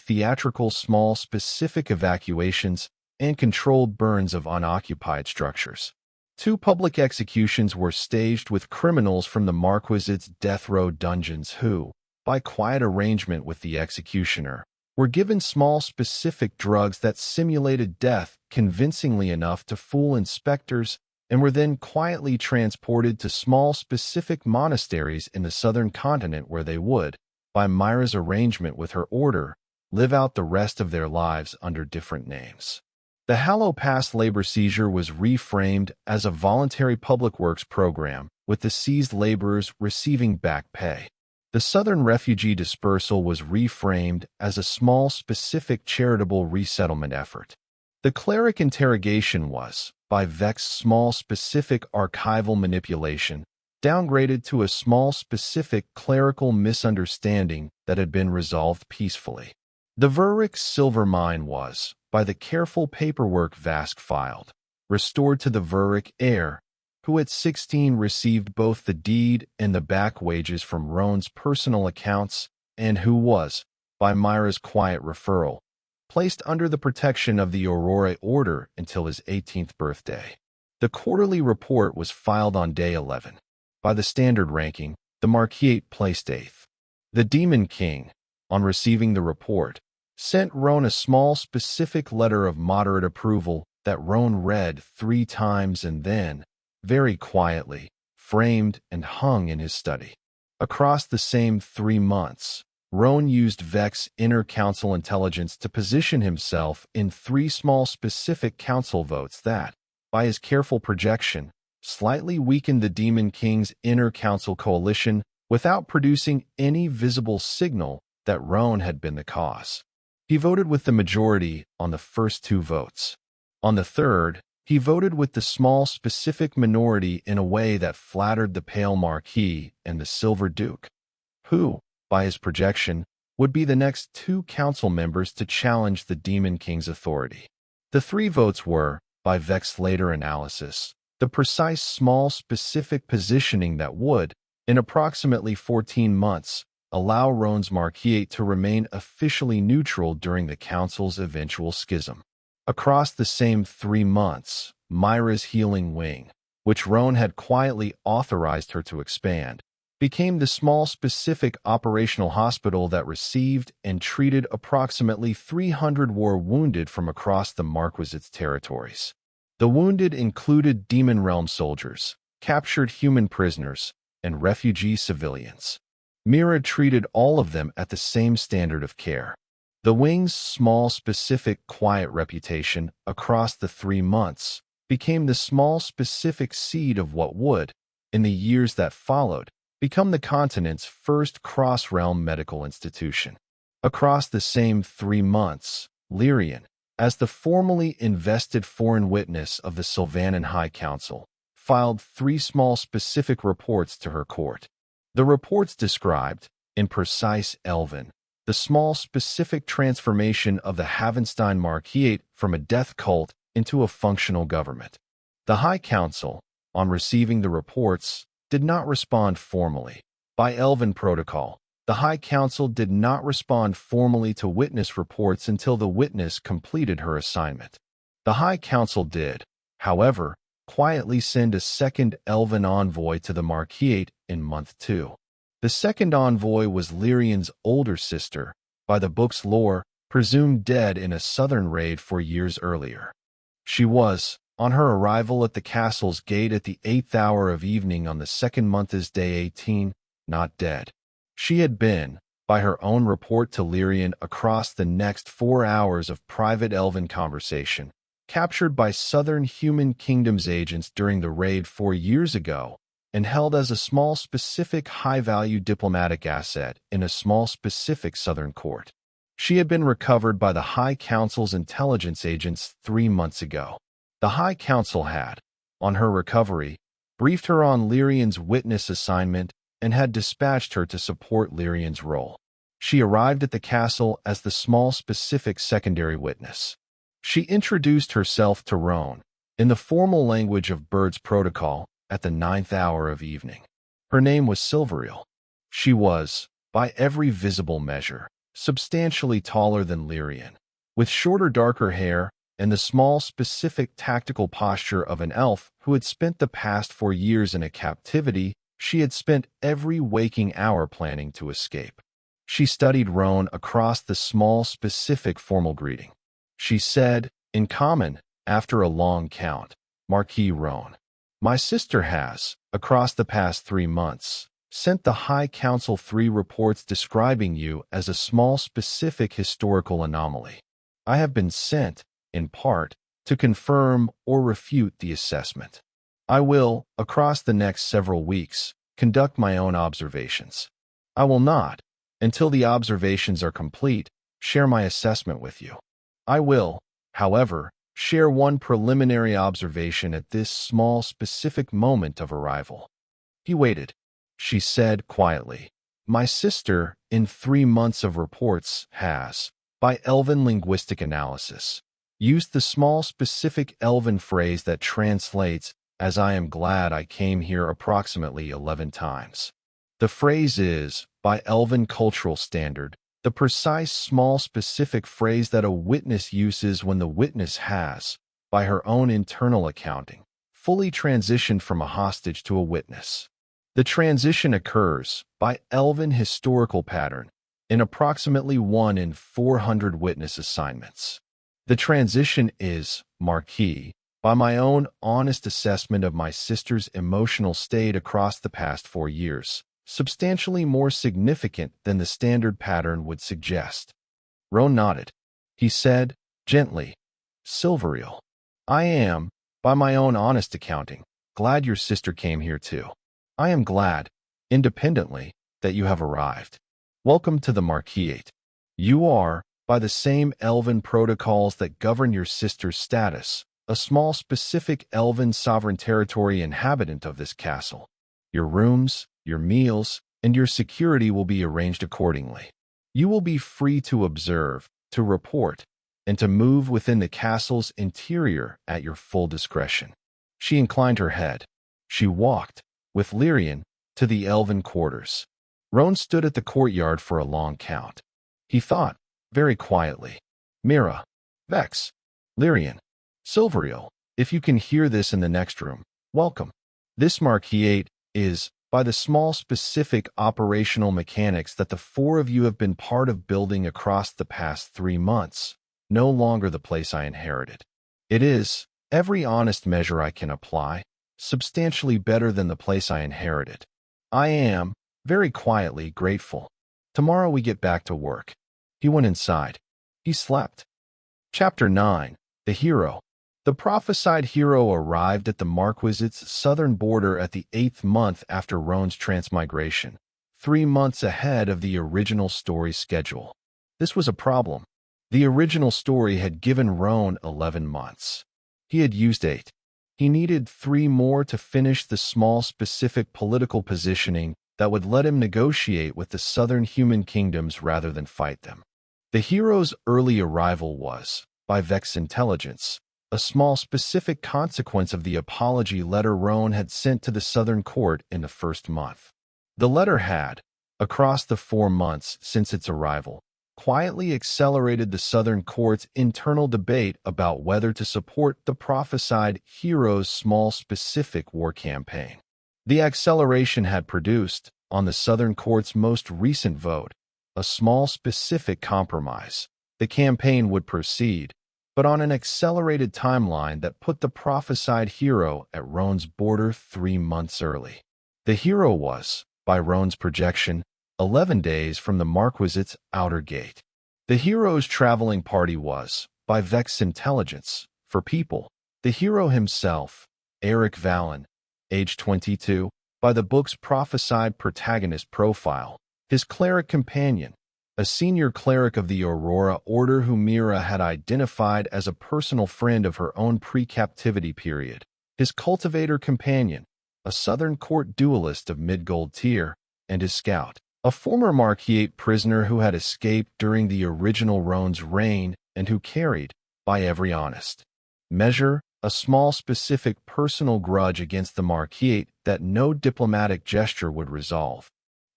evacuations and controlled burns of unoccupied structures. 2 public executions were staged with criminals from the Marquis's death row dungeons who, by quiet arrangement with the executioner, were given small specific drugs that simulated death convincingly enough to fool inspectors and were then quietly transported to small specific monasteries in the southern continent where they would, by Myra's arrangement with her order, live out the rest of their lives under different names. The Hallow Pass labor seizure was reframed as a voluntary public works program, with the seized laborers receiving back pay. The Southern refugee dispersal was reframed as a small specific charitable resettlement effort. The cleric interrogation was, by Vex's small specific archival manipulation, downgraded to a small specific clerical misunderstanding that had been resolved peacefully. The Vurrick's silver mine was, by the careful paperwork Vask filed, restored to the Vurrick heir, who at 16 received both the deed and the back wages from Roan's personal accounts, and who was, by Myra's quiet referral, placed under the protection of the Aurora Order until his 18th birthday. The quarterly report was filed on day 11. By the standard ranking, the Marquis placed 8th. The Demon King, on receiving the report, sent Roan a small specific letter of moderate approval that Roan read 3 times and then, very quietly, framed and hung in his study. Across the same 3 months, Roan used Vex's inner council intelligence to position himself in 3 small specific council votes that, by his careful projection, slightly weakened the Demon King's inner council coalition without producing any visible signal that Roan had been the cause. He voted with the majority on the first 2 votes. On the third, he voted with the small specific minority in a way that flattered the Pale Marquis and the Silver Duke, who, by his projection, would be the next 2 council members to challenge the Demon King's authority. The 3 votes were, by Vex's later analysis, the precise small specific positioning that would, in approximately 14 months, allow Roan's Marquis to remain officially neutral during the council's eventual schism. Across the same 3 months, Myra's healing wing, which Roan had quietly authorized her to expand, became the small specific operational hospital that received and treated approximately 300 war wounded from across the Marquis's territories. The wounded included Demon Realm soldiers, captured human prisoners, and refugee civilians. Mira treated all of them at the same standard of care. The wing's small specific quiet reputation across the 3 months became the small specific seed of what would, in the years that followed, become the continent's first cross-realm medical institution. Across the same 3 months, Lyrian, as the formally invested foreign witness of the Sylvanan High Council, filed 3 small specific reports to her court. The reports described, in precise Elven, the small specific transformation of the Halvenstein Marquis from a death cult into a functional government. The High Council, on receiving the reports, did not respond formally. By Elven protocol, the High Council did not respond formally to witness reports until the witness completed her assignment. The High Council did, however, quietly send a second elven envoy to the Marquis in month 2. The second envoy was Lyrian's older sister, by the book's lore, presumed dead in a southern raid 4 years earlier. She was, on her arrival at the castle's gate at the 8th hour of evening on the second month's day 18, not dead. She had been, by her own report to Lyrian across the next 4 hours of private elven conversation, captured by Southern Human Kingdom's agents during the raid 4 years ago, and held as a small specific high-value diplomatic asset in a small specific Southern court. She had been recovered by the High Council's intelligence agents 3 months ago. The High Council had, on her recovery, briefed her on Lyrian's witness assignment and had dispatched her to support Lyrian's role. She arrived at the castle as the small specific secondary witness. She introduced herself to Roen, in the formal language of Bird's protocol, at the 9th hour of evening. Her name was Silveriel. She was, by every visible measure, substantially taller than Lyrian, with shorter darker hair and the small specific tactical posture of an elf who had spent the past 4 years in a captivity she had spent every waking hour planning to escape. She studied Roen across the small specific formal greeting. She said, in common, after a long count, Marquis Roen. My sister has, across the past 3 months, sent the High Council 3 reports describing you as a small specific historical anomaly. I have been sent, in part, to confirm or refute the assessment. I will, across the next several weeks, conduct my own observations. I will not, until the observations are complete, share my assessment with you. I will, however, share one preliminary observation at this small specific moment of arrival. He waited. She said quietly, my sister, in 3 months of reports, has, by elven linguistic analysis, used the small specific elven phrase that translates as I am glad I came here approximately 11 times. The phrase is, by elven cultural standard, the precise small specific phrase that a witness uses when the witness has, by her own internal accounting, fully transitioned from a hostage to a witness. The transition occurs, by elven historical pattern, in approximately 1 in 400 witness assignments. The transition is, Marquis, by my own honest assessment of my sister's emotional state across the past 4 years, substantially more significant than the standard pattern would suggest. Roen nodded. He said, gently, Silveriel, I am, by my own honest accounting, glad your sister came here too. I am glad, independently, that you have arrived. Welcome to the Marquis. You are, by the same elven protocols that govern your sister's status, a small specific elven sovereign territory inhabitant of this castle. Your rooms, your meals, and your security will be arranged accordingly. You will be free to observe, to report, and to move within the castle's interior at your full discretion. She inclined her head. She walked, with Lyrian, to the elven quarters. Roen stood at the courtyard for a long count. He thought, very quietly, Mira, Vex, Lyrian, Silveriel, if you can hear this in the next room, welcome. This Marquis is, by the small specific operational mechanics that the 4 of you have been part of building across the past 3 months, no longer the place I inherited. It is, every honest measure I can apply, substantially better than the place I inherited. I am, very quietly, grateful. Tomorrow we get back to work. He went inside. He slept. Chapter 9. The Hero. The prophesied hero arrived at the Marquis's southern border at the 8th month after Roen's transmigration, 3 months ahead of the original story schedule. This was a problem. The original story had given Roen 11 months. He had used 8. He needed 3 more to finish the small specific political positioning that would let him negotiate with the southern human kingdoms rather than fight them. The hero's early arrival was, by Vex intelligence, a small specific consequence of the apology letter Roen had sent to the southern court in the first month. The letter had, across the 4 months since its arrival, quietly accelerated the Southern court's internal debate about whether to support the prophesied hero's small specific war campaign. The acceleration had produced, on the Southern court's most recent vote, a small specific compromise. The campaign would proceed, but on an accelerated timeline that put the prophesied hero at Roan's border 3 months early. The hero was, by Roan's projection, 11 days from the Marquis's outer gate. The hero's traveling party was, by Vex's intelligence, for people. The hero himself, Eric Vallon, age 22, by the book's prophesied protagonist profile, his cleric companion, a senior cleric of the Aurora Order whom Mira had identified as a personal friend of her own pre-captivity period, his cultivator companion, a Southern court duelist of mid-gold tier, and his scout, a former Marquis prisoner who had escaped during the original Roan's reign and who carried, by every honest measure, a small specific personal grudge against the Marquis that no diplomatic gesture would resolve.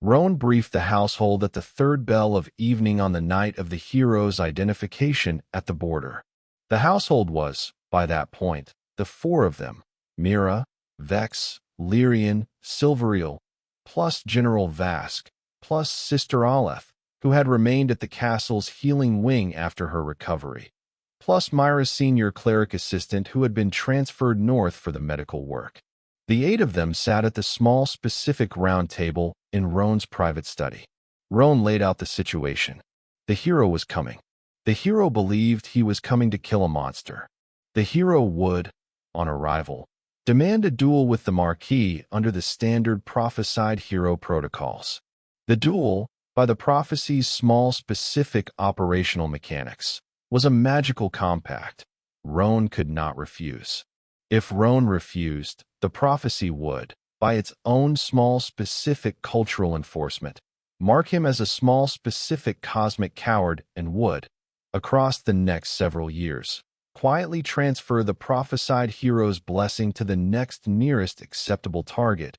Roan briefed the household at the third bell of evening on the night of the hero's identification at the border. The household was, by that point, the 4 of them, Mira, Vex, Lyrian, Silveriel, plus General Vask, plus Sister Aleph, who had remained at the castle's healing wing after her recovery, plus Myra's senior cleric assistant who had been transferred north for the medical work. The 8 of them sat at the small specific round table in Roan's private study. Roan laid out the situation. The hero was coming. The hero believed he was coming to kill a monster. The hero would, on arrival, demand a duel with the Marquis under the standard prophesied hero protocols. The duel, by the prophecy's small specific operational mechanics, was a magical compact. Roan could not refuse. If Roan refused, the prophecy would, by its own small specific cultural enforcement, mark him as a small specific cosmic coward and would, across the next several years, quietly transfer the prophesied hero's blessing to the next nearest acceptable target,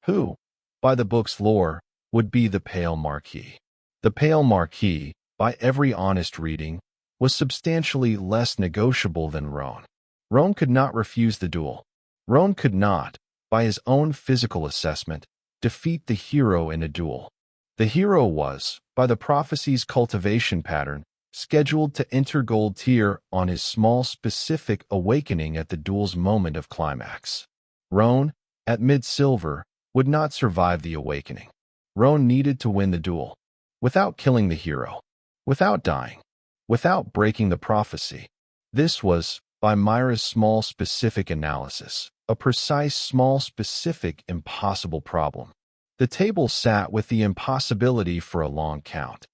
who, by the book's lore, would be the Pale Marquis. The Pale Marquis, by every honest reading, was substantially less negotiable than Roan. Roan could not refuse the duel. Roan could not, by his own physical assessment, defeat the hero in a duel. The hero was, by the prophecy's cultivation pattern, scheduled to enter gold tier on his small specific awakening at the duel's moment of climax. Roan, at mid-silver, would not survive the awakening. Roan needed to win the duel, without killing the hero, without dying, without breaking the prophecy. This was, by Myra's small specific analysis, a precise small specific impossible problem. The table sat with the impossibility for a long count.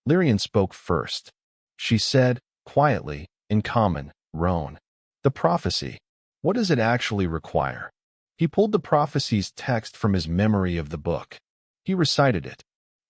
Lyrian spoke first. She said, quietly, in common, Roan, the prophecy, what does it actually require? He pulled the prophecy's text from his memory of the book. He recited it.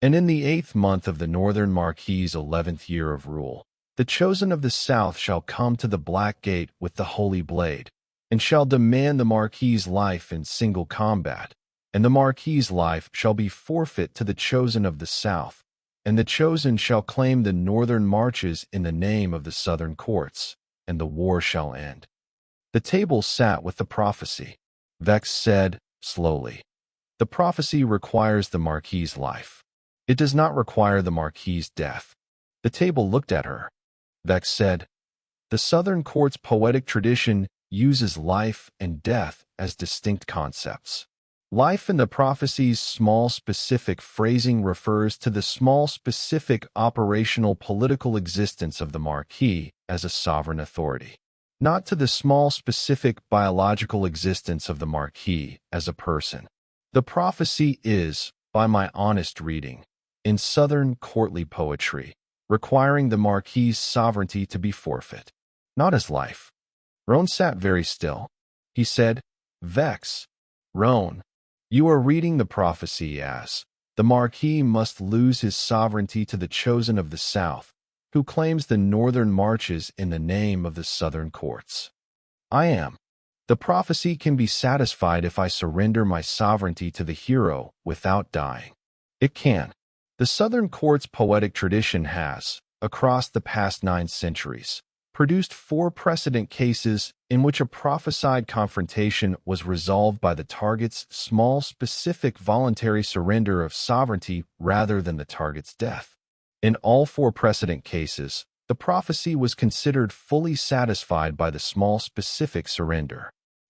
And in the 8th month of the Northern Marquis's 11th year of rule, the chosen of the South shall come to the Black Gate with the holy blade, and shall demand the Marquis's life in single combat, and the Marquis's life shall be forfeit to the chosen of the South, and the chosen shall claim the northern marches in the name of the southern courts, and the war shall end. The table sat with the prophecy. Vex said, slowly, the prophecy requires the Marquis's life. It does not require the Marquis's death. The table looked at her. Vex said, the Southern Court's poetic tradition uses life and death as distinct concepts. Life in the prophecy's small specific phrasing refers to the small specific operational political existence of the Marquis as a sovereign authority, not to the small specific biological existence of the Marquis as a person. The prophecy is, by my honest reading, in Southern courtly poetry, requiring the Marquis's sovereignty to be forfeit, not his life. Roan sat very still. He said, Vex, Roan, you are reading the prophecy as, the Marquis must lose his sovereignty to the chosen of the South, who claims the northern marches in the name of the southern courts. I am. The prophecy can be satisfied if I surrender my sovereignty to the hero without dying. It can. The Southern Court's poetic tradition has, across the past 9 centuries, produced 4 precedent cases in which a prophesied confrontation was resolved by the target's small specific voluntary surrender of sovereignty rather than the target's death. In all 4 precedent cases, the prophecy was considered fully satisfied by the small specific surrender.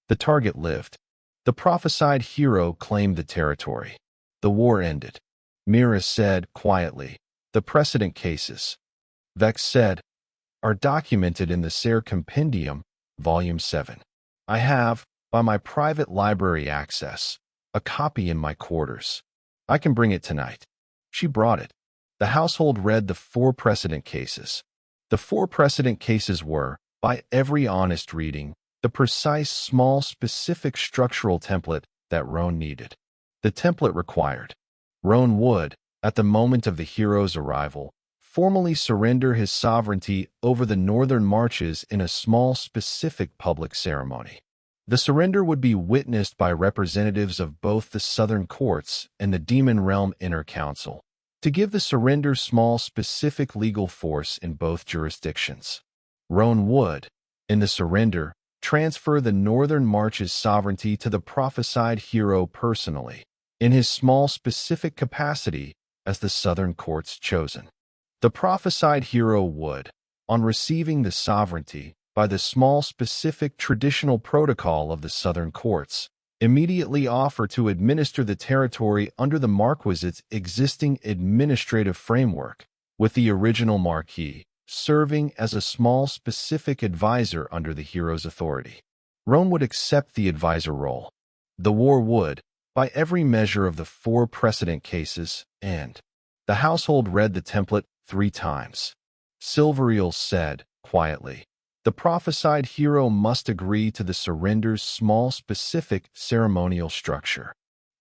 The target lived. The prophesied hero claimed the territory. The war ended. Mira said quietly, "The precedent cases," Vex said, "are documented in the Ser Compendium, Volume 7. I have, by my private library access, a copy in my quarters. I can bring it tonight." She brought it. The household read the 4 precedent cases. The 4 precedent cases were, by every honest reading, the precise, small, specific structural template that Roen needed. The template required Roen would, at the moment of the hero's arrival, formally surrender his sovereignty over the northern marches in a small, specific public ceremony. The surrender would be witnessed by representatives of both the southern courts and the Demon Realm Inner Council, to give the surrender small, specific legal force in both jurisdictions. Roen would, in the surrender, transfer the northern marches' sovereignty to the prophesied hero personally, in his small, specific capacity as the southern court's chosen. The prophesied hero would, on receiving the sovereignty by the small, specific traditional protocol of the southern courts, immediately offer to administer the territory under the Marquis's existing administrative framework, with the original Marquis serving as a small, specific advisor under the hero's authority. Roen would accept the advisor role. The war would, by every measure of the 4 precedent cases, end. The household read the template 3 times. Silveriel said, quietly, "The prophesied hero must agree to the surrender's small, specific ceremonial structure."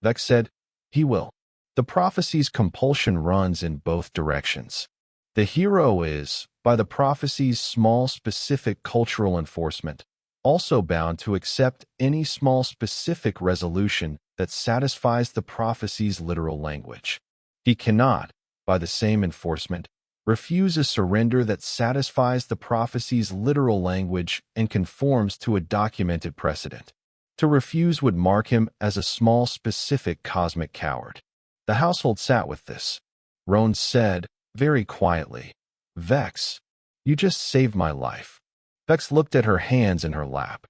Vex said, "He will." The prophecy's compulsion runs in both directions. The hero is, by the prophecy's small, specific cultural enforcement, also bound to accept any small, specific resolution that satisfies the prophecy's literal language. He cannot, by the same enforcement, refuse a surrender that satisfies the prophecy's literal language and conforms to a documented precedent. To refuse would mark him as a small, specific cosmic coward. The household sat with this. Roen said, very quietly, "Vex, you just saved my life." Vex looked at her hands in her lap.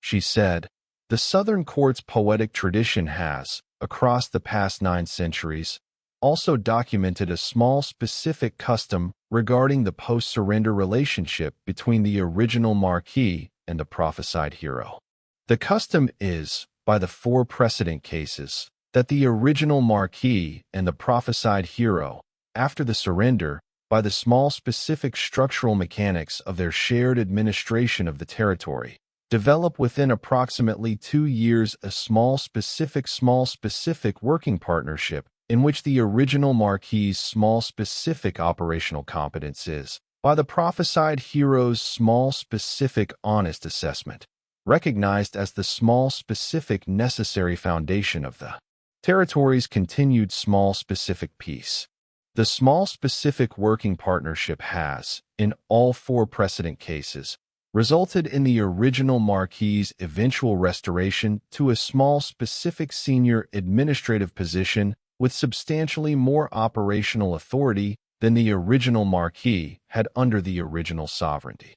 She said, "The Southern Court's poetic tradition has, across the past 9 centuries, also documented a small specific custom regarding the post-surrender relationship between the original Marquis and the prophesied hero. The custom is, by the 4 precedent cases, that the original Marquis and the prophesied hero, after the surrender, by the small specific structural mechanics of their shared administration of the territory, develop within approximately 2 years a small specific working partnership in which the original Marquis's small specific operational competence is, by the prophesied hero's small specific honest assessment, recognized as the small specific necessary foundation of the territory's continued small specific peace. The small specific working partnership has, in all 4 precedent cases, resulted in the original Marquis's eventual restoration to a small specific senior administrative position with substantially more operational authority than the original Marquis had under the original sovereignty.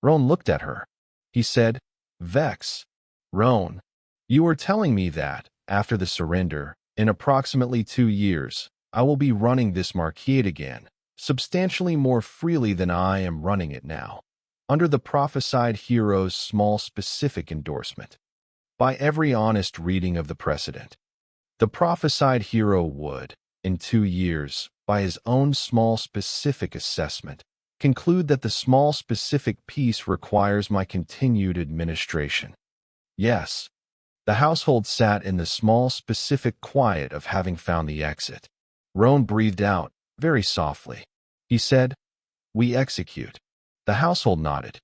Roen looked at her. He said, "Vex, Roen, you are telling me that, after the surrender, in approximately 2 years, I will be running this Marquis again, substantially more freely than I am running it now, under the prophesied hero's small specific endorsement. By every honest reading of the precedent, the prophesied hero would, in 2 years, by his own small specific assessment, conclude that the small specific piece requires my continued administration." Yes. The household sat in the small specific quiet of having found the exit. Roen breathed out, very softly. He said, "We execute." The household nodded.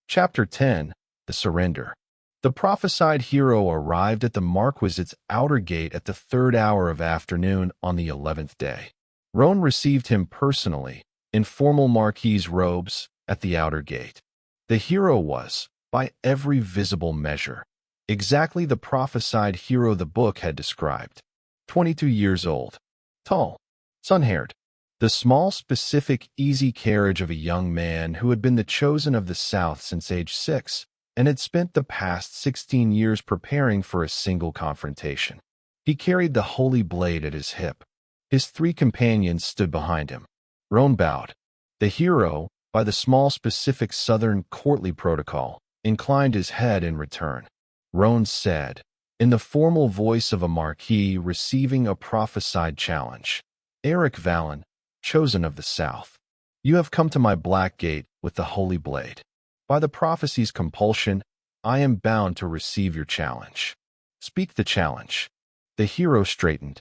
Chapter 10, The Surrender. The prophesied hero arrived at the Marquis's outer gate at the 3rd hour of afternoon on the 11th day. Roen received him personally, in formal Marquis robes at the outer gate. The hero was, by every visible measure, exactly the prophesied hero the book had described. 22 years old, tall, sun-haired, the small, specific, easy carriage of a young man who had been the chosen of the South since age 6 and had spent the past 16 years preparing for a single confrontation. He carried the holy blade at his hip. His 3 companions stood behind him. Roen bowed. The hero, by the small, specific Southern courtly protocol, inclined his head in return. Roen said, in the formal voice of a Marquis receiving a prophesied challenge, "Eric Valen, chosen of the South, you have come to my black gate with the holy blade. By the prophecy's compulsion, I am bound to receive your challenge. Speak the challenge." The hero straightened.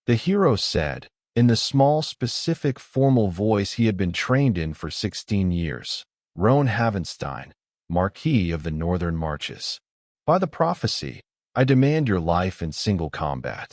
The hero said, in the small, specific, formal voice he had been trained in for 16 years, "Roen Halvenstein, Marquis of the Northern Marches. By the prophecy, I demand your life in single combat.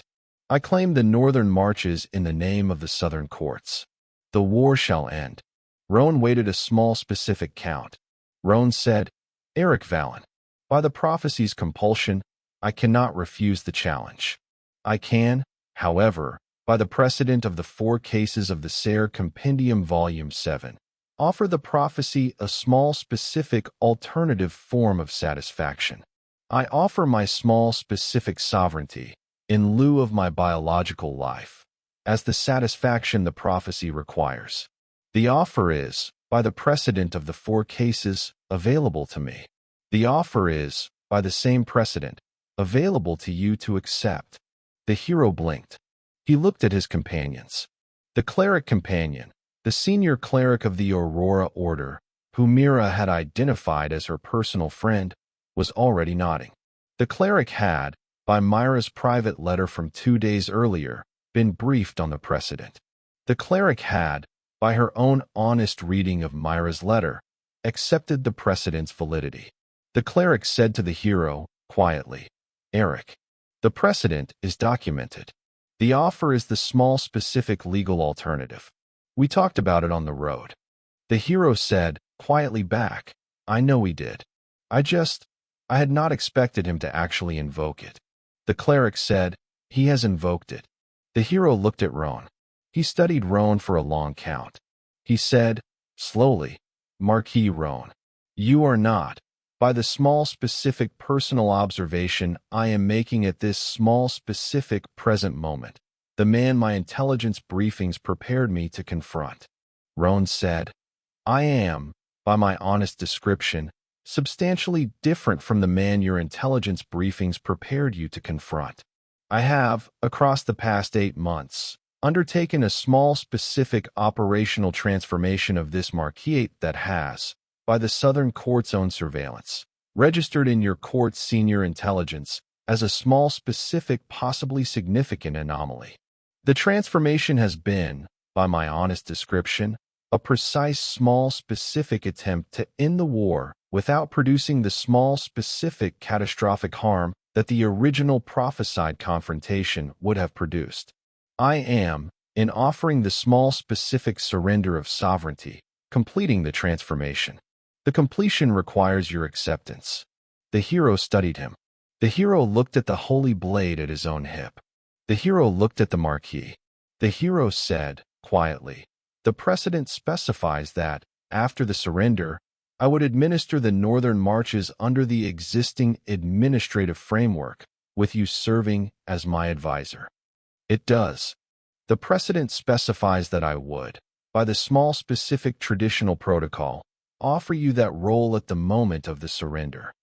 I claim the Northern Marches in the name of the Southern courts. The war shall end." Roen waited a small, specific count. Roen said, "Eric Valen, by the prophecy's compulsion, I cannot refuse the challenge. I can, however, by the precedent of the 4 cases of the Sayre Compendium Volume 7, offer the prophecy a small, specific, alternative form of satisfaction. I offer my small, specific sovereignty, in lieu of my biological life, as the satisfaction the prophecy requires. The offer is, by the precedent of the 4 cases, available to me. The offer is, by the same precedent, available to you to accept." The hero blinked. He looked at his companions. The cleric companion, the senior cleric of the Aurora Order, whom Mira had identified as her personal friend, was already nodding. The cleric had, by Myra's private letter from 2 days earlier, been briefed on the precedent. The cleric had, by her own honest reading of Myra's letter, accepted the precedent's validity. The cleric said to the hero, quietly, "Eric, the precedent is documented. The offer is the small, specific legal alternative. We talked about it on the road." The hero said, quietly back, "I know he did. I had not expected him to actually invoke it." The cleric said, "He has invoked it." The hero looked at Roen. He studied Roen for a long count. He said, slowly, "Marquis Roen, you are not, by the small, specific personal observation I am making at this small, specific present moment, the man my intelligence briefings prepared me to confront." Roen said, "I am, by my honest description, substantially different from the man your intelligence briefings prepared you to confront. I have, across the past 8 months, undertaken a small, specific operational transformation of this Marquis that has, by the Southern Court's own surveillance, registered in your court's senior intelligence as a small, specific, possibly significant anomaly. The transformation has been, by my honest description, a precise, small, specific attempt to end the war without producing the small, specific, catastrophic harm that the original prophesied confrontation would have produced. I am, in offering the small, specific surrender of sovereignty, completing the transformation. The completion requires your acceptance." The hero studied him. The hero looked at the holy blade at his own hip. The hero looked at the Marquis. The hero said, quietly, "The precedent specifies that, after the surrender, I would administer the Northern Marches under the existing administrative framework, with you serving as my advisor." "It does. The precedent specifies that I would, by the small, specific traditional protocol, offer you that role at the moment of the surrender."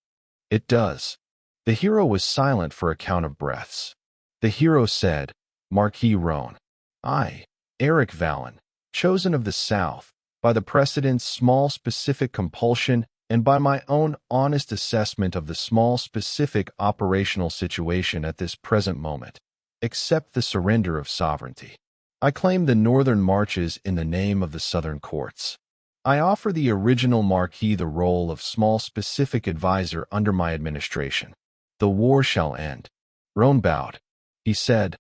"It does." The hero was silent for a count of breaths. The hero said, "Marquis Roen, I, Eric Valen, chosen of the South, by the precedent's small, specific compulsion and by my own honest assessment of the small, specific operational situation at this present moment, accept the surrender of sovereignty. I claim the Northern Marches in the name of the Southern courts. I offer the original Marquis the role of small, specific advisor under my administration. The war shall end." Roen bowed. He said,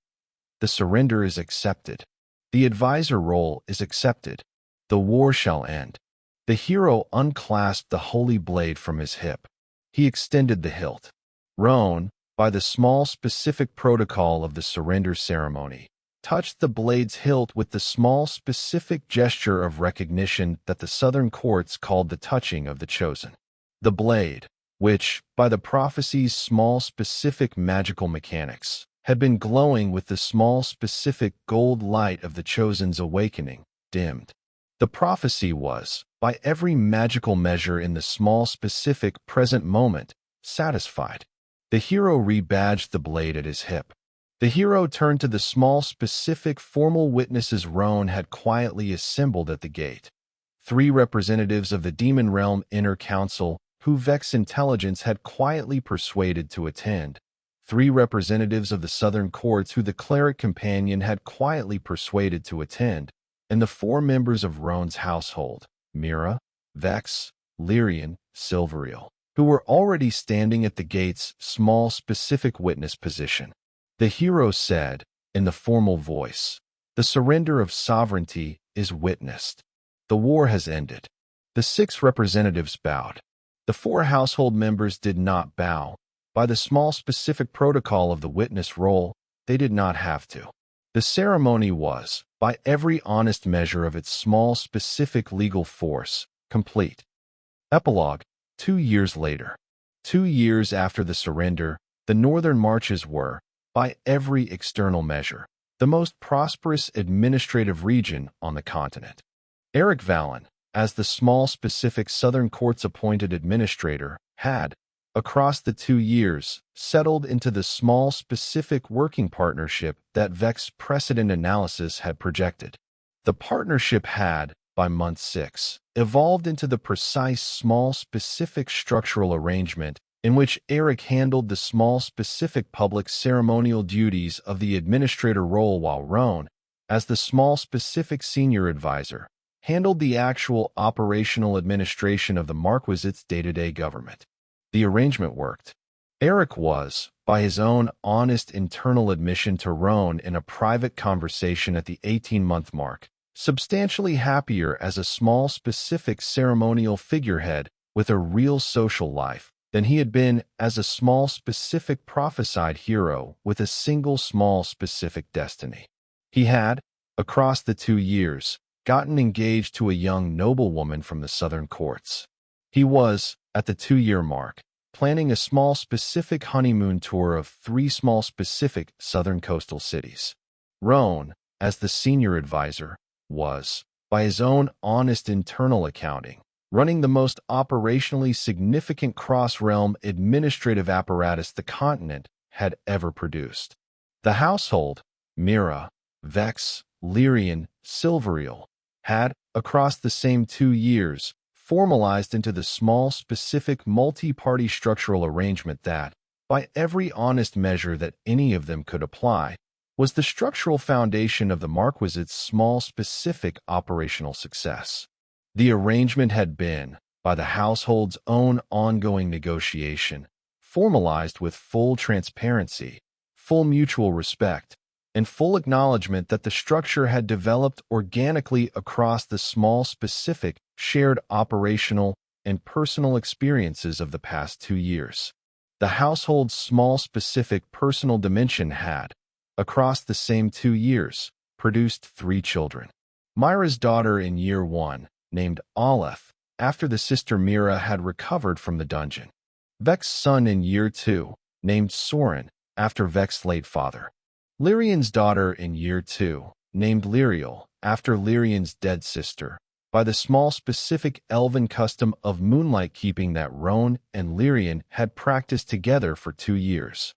"The surrender is accepted. The advisor role is accepted. The war shall end. The hero unclasped the holy blade from his hip. He extended the hilt. Roen, by the small specific protocol of the surrender ceremony, touched the blade's hilt with the small specific gesture of recognition that the southern courts called the touching of the chosen. The blade, which, by the prophecy's small specific magical mechanics, had been glowing with the small specific gold light of the chosen's awakening, dimmed. The prophecy was, by every magical measure in the small specific present moment, satisfied. The hero rebadged the blade at his hip. The hero turned to the small specific formal witnesses Roen had quietly assembled at the gate. 3 representatives of the demon realm inner council, who Vex intelligence had quietly persuaded to attend. 3 representatives of the southern courts who the cleric companion had quietly persuaded to attend, and the 4 members of Roen's household, Mira, Vex, Lyrian, Silveriel, who were already standing at the gate's small specific witness position. The hero said, in the formal voice, "The surrender of sovereignty is witnessed. The war has ended." The 6 representatives bowed. The 4 household members did not bow. By the small specific protocol of the witness role, they did not have to. The ceremony was, by every honest measure of its small specific legal force, complete. Epilogue, 2 years later. 2 years after the surrender, the northern marches were, by every external measure, the most prosperous administrative region on the continent. Eric Vallon, as the small specific Southern Court's appointed administrator, had, across the 2 years, settled into the small specific working partnership that Vex precedent analysis had projected. The partnership had, by month 6, evolved into the precise small specific structural arrangement in which Eric handled the small specific public ceremonial duties of the administrator role while Roen, as the small specific senior advisor, handled the actual operational administration of the Marquis's day-to-day government. The arrangement worked. Eric was, by his own honest internal admission to Roen in a private conversation at the 18-month mark, substantially happier as a small specific ceremonial figurehead with a real social life than he had been as a small specific prophesied hero with a single small specific destiny. He had, across the 2 years, gotten engaged to a young noblewoman from the southern courts. He was, at the 2-year mark, planning a small specific honeymoon tour of 3 small specific southern coastal cities. Roen, as the senior advisor, was, by his own honest internal accounting, running the most operationally significant cross-realm administrative apparatus the continent had ever produced. The household, Mira, Vex, Lyrian, Silveriel, had, across the same 2 years, formalized into the small specific multi-party structural arrangement that, by every honest measure that any of them could apply, was the structural foundation of the Marquis's small specific operational success. The arrangement had been, by the household's own ongoing negotiation, formalized with full transparency, full mutual respect, and full acknowledgement that the structure had developed organically across the small specific shared operational and personal experiences of the past 2 years. The household's small specific personal dimension had, across the same 2 years, produced 3 children. Myra's daughter in year 1, named Aleph, after the sister Mira had recovered from the dungeon. Vex's son in year 2, named Soren, after Vex's late father. Lyrian's daughter in year 2, named Lyriel, after Lyrian's dead sister, by the small specific elven custom of moonlight keeping that Roen and Lyrian had practiced together for 2 years.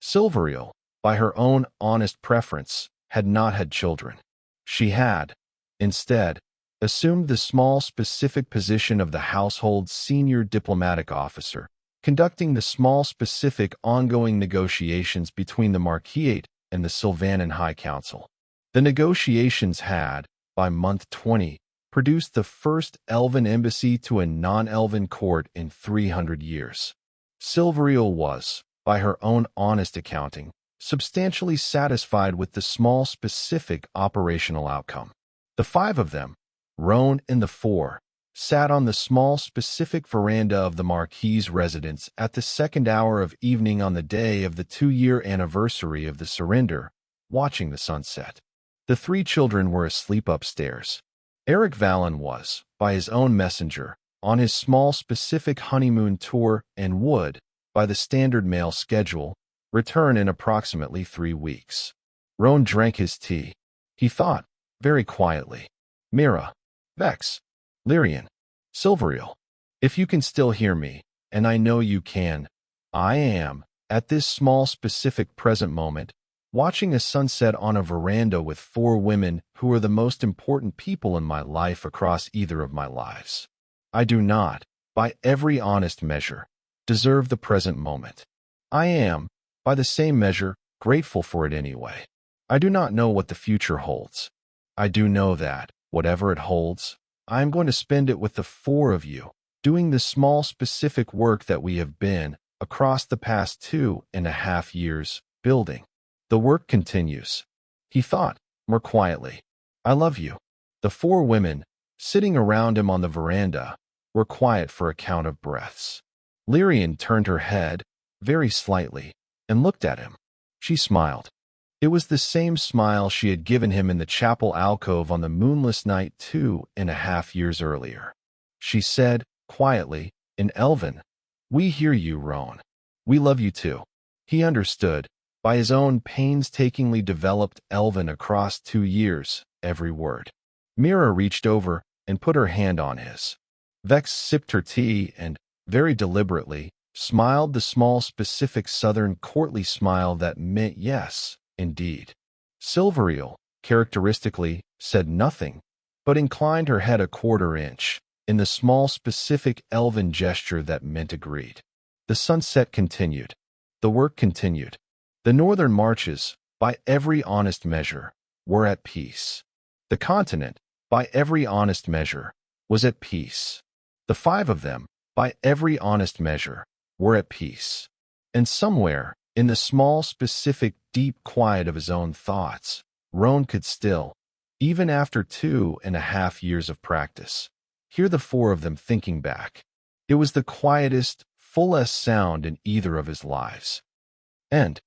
Silveriel, by her own honest preference, had not had children. She had, instead, assumed the small specific position of the household's senior diplomatic officer, conducting the small specific ongoing negotiations between the Marquis and the Sylvanan High Council. The negotiations had, by month 20, produced the first elven embassy to a non-elven court in 300 years. Silveriel was, by her own honest accounting, substantially satisfied with the small specific operational outcome. The 5 of them, Roen and the four sat on the small specific veranda of the Marquis' residence at the second hour of evening on the day of the 2-year anniversary of the surrender, watching the sunset. The 3 children were asleep upstairs. Eric Vallon was, by his own messenger, on his small specific honeymoon tour and would, by the standard mail schedule, return in approximately 3 weeks. Roen drank his tea. He thought, very quietly, Mira, Vex, Lyrian, Silverial, if you can still hear me, and I know you can, I am, at this small specific present moment, watching a sunset on a veranda with 4 women who are the most important people in my life across either of my lives. I do not, by every honest measure, deserve the present moment. I am, by the same measure, grateful for it anyway. I do not know what the future holds. I do know that, whatever it holds, I am going to spend it with the 4 of you, doing the small specific work that we have been, across the past 2.5 years, building. The work continues. He thought, more quietly. I love you. The 4 women, sitting around him on the veranda, were quiet for a count of breaths. Lyrian turned her head, very slightly, and looked at him. She smiled. It was the same smile she had given him in the chapel alcove on the moonless night 2.5 years earlier. She said, quietly, in Elven, "We hear you, Roen. We love you too." He understood, by his own painstakingly developed Elven across 2 years, every word. Mira reached over and put her hand on his. Vex sipped her tea and, very deliberately, smiled the small specific southern courtly smile that meant yes, indeed. Silverial, characteristically, said nothing, but inclined her head a 1/4 inch, in the small specific elven gesture that meant agreed. The sunset continued. The work continued. The northern marches, by every honest measure, were at peace. The continent, by every honest measure, was at peace. The 5 of them, by every honest measure, were at peace. And somewhere, in the small specific deep quiet of his own thoughts, Roen could still, even after 2.5 years of practice, hear the 4 of them thinking back. It was the quietest, fullest sound in either of his lives. And,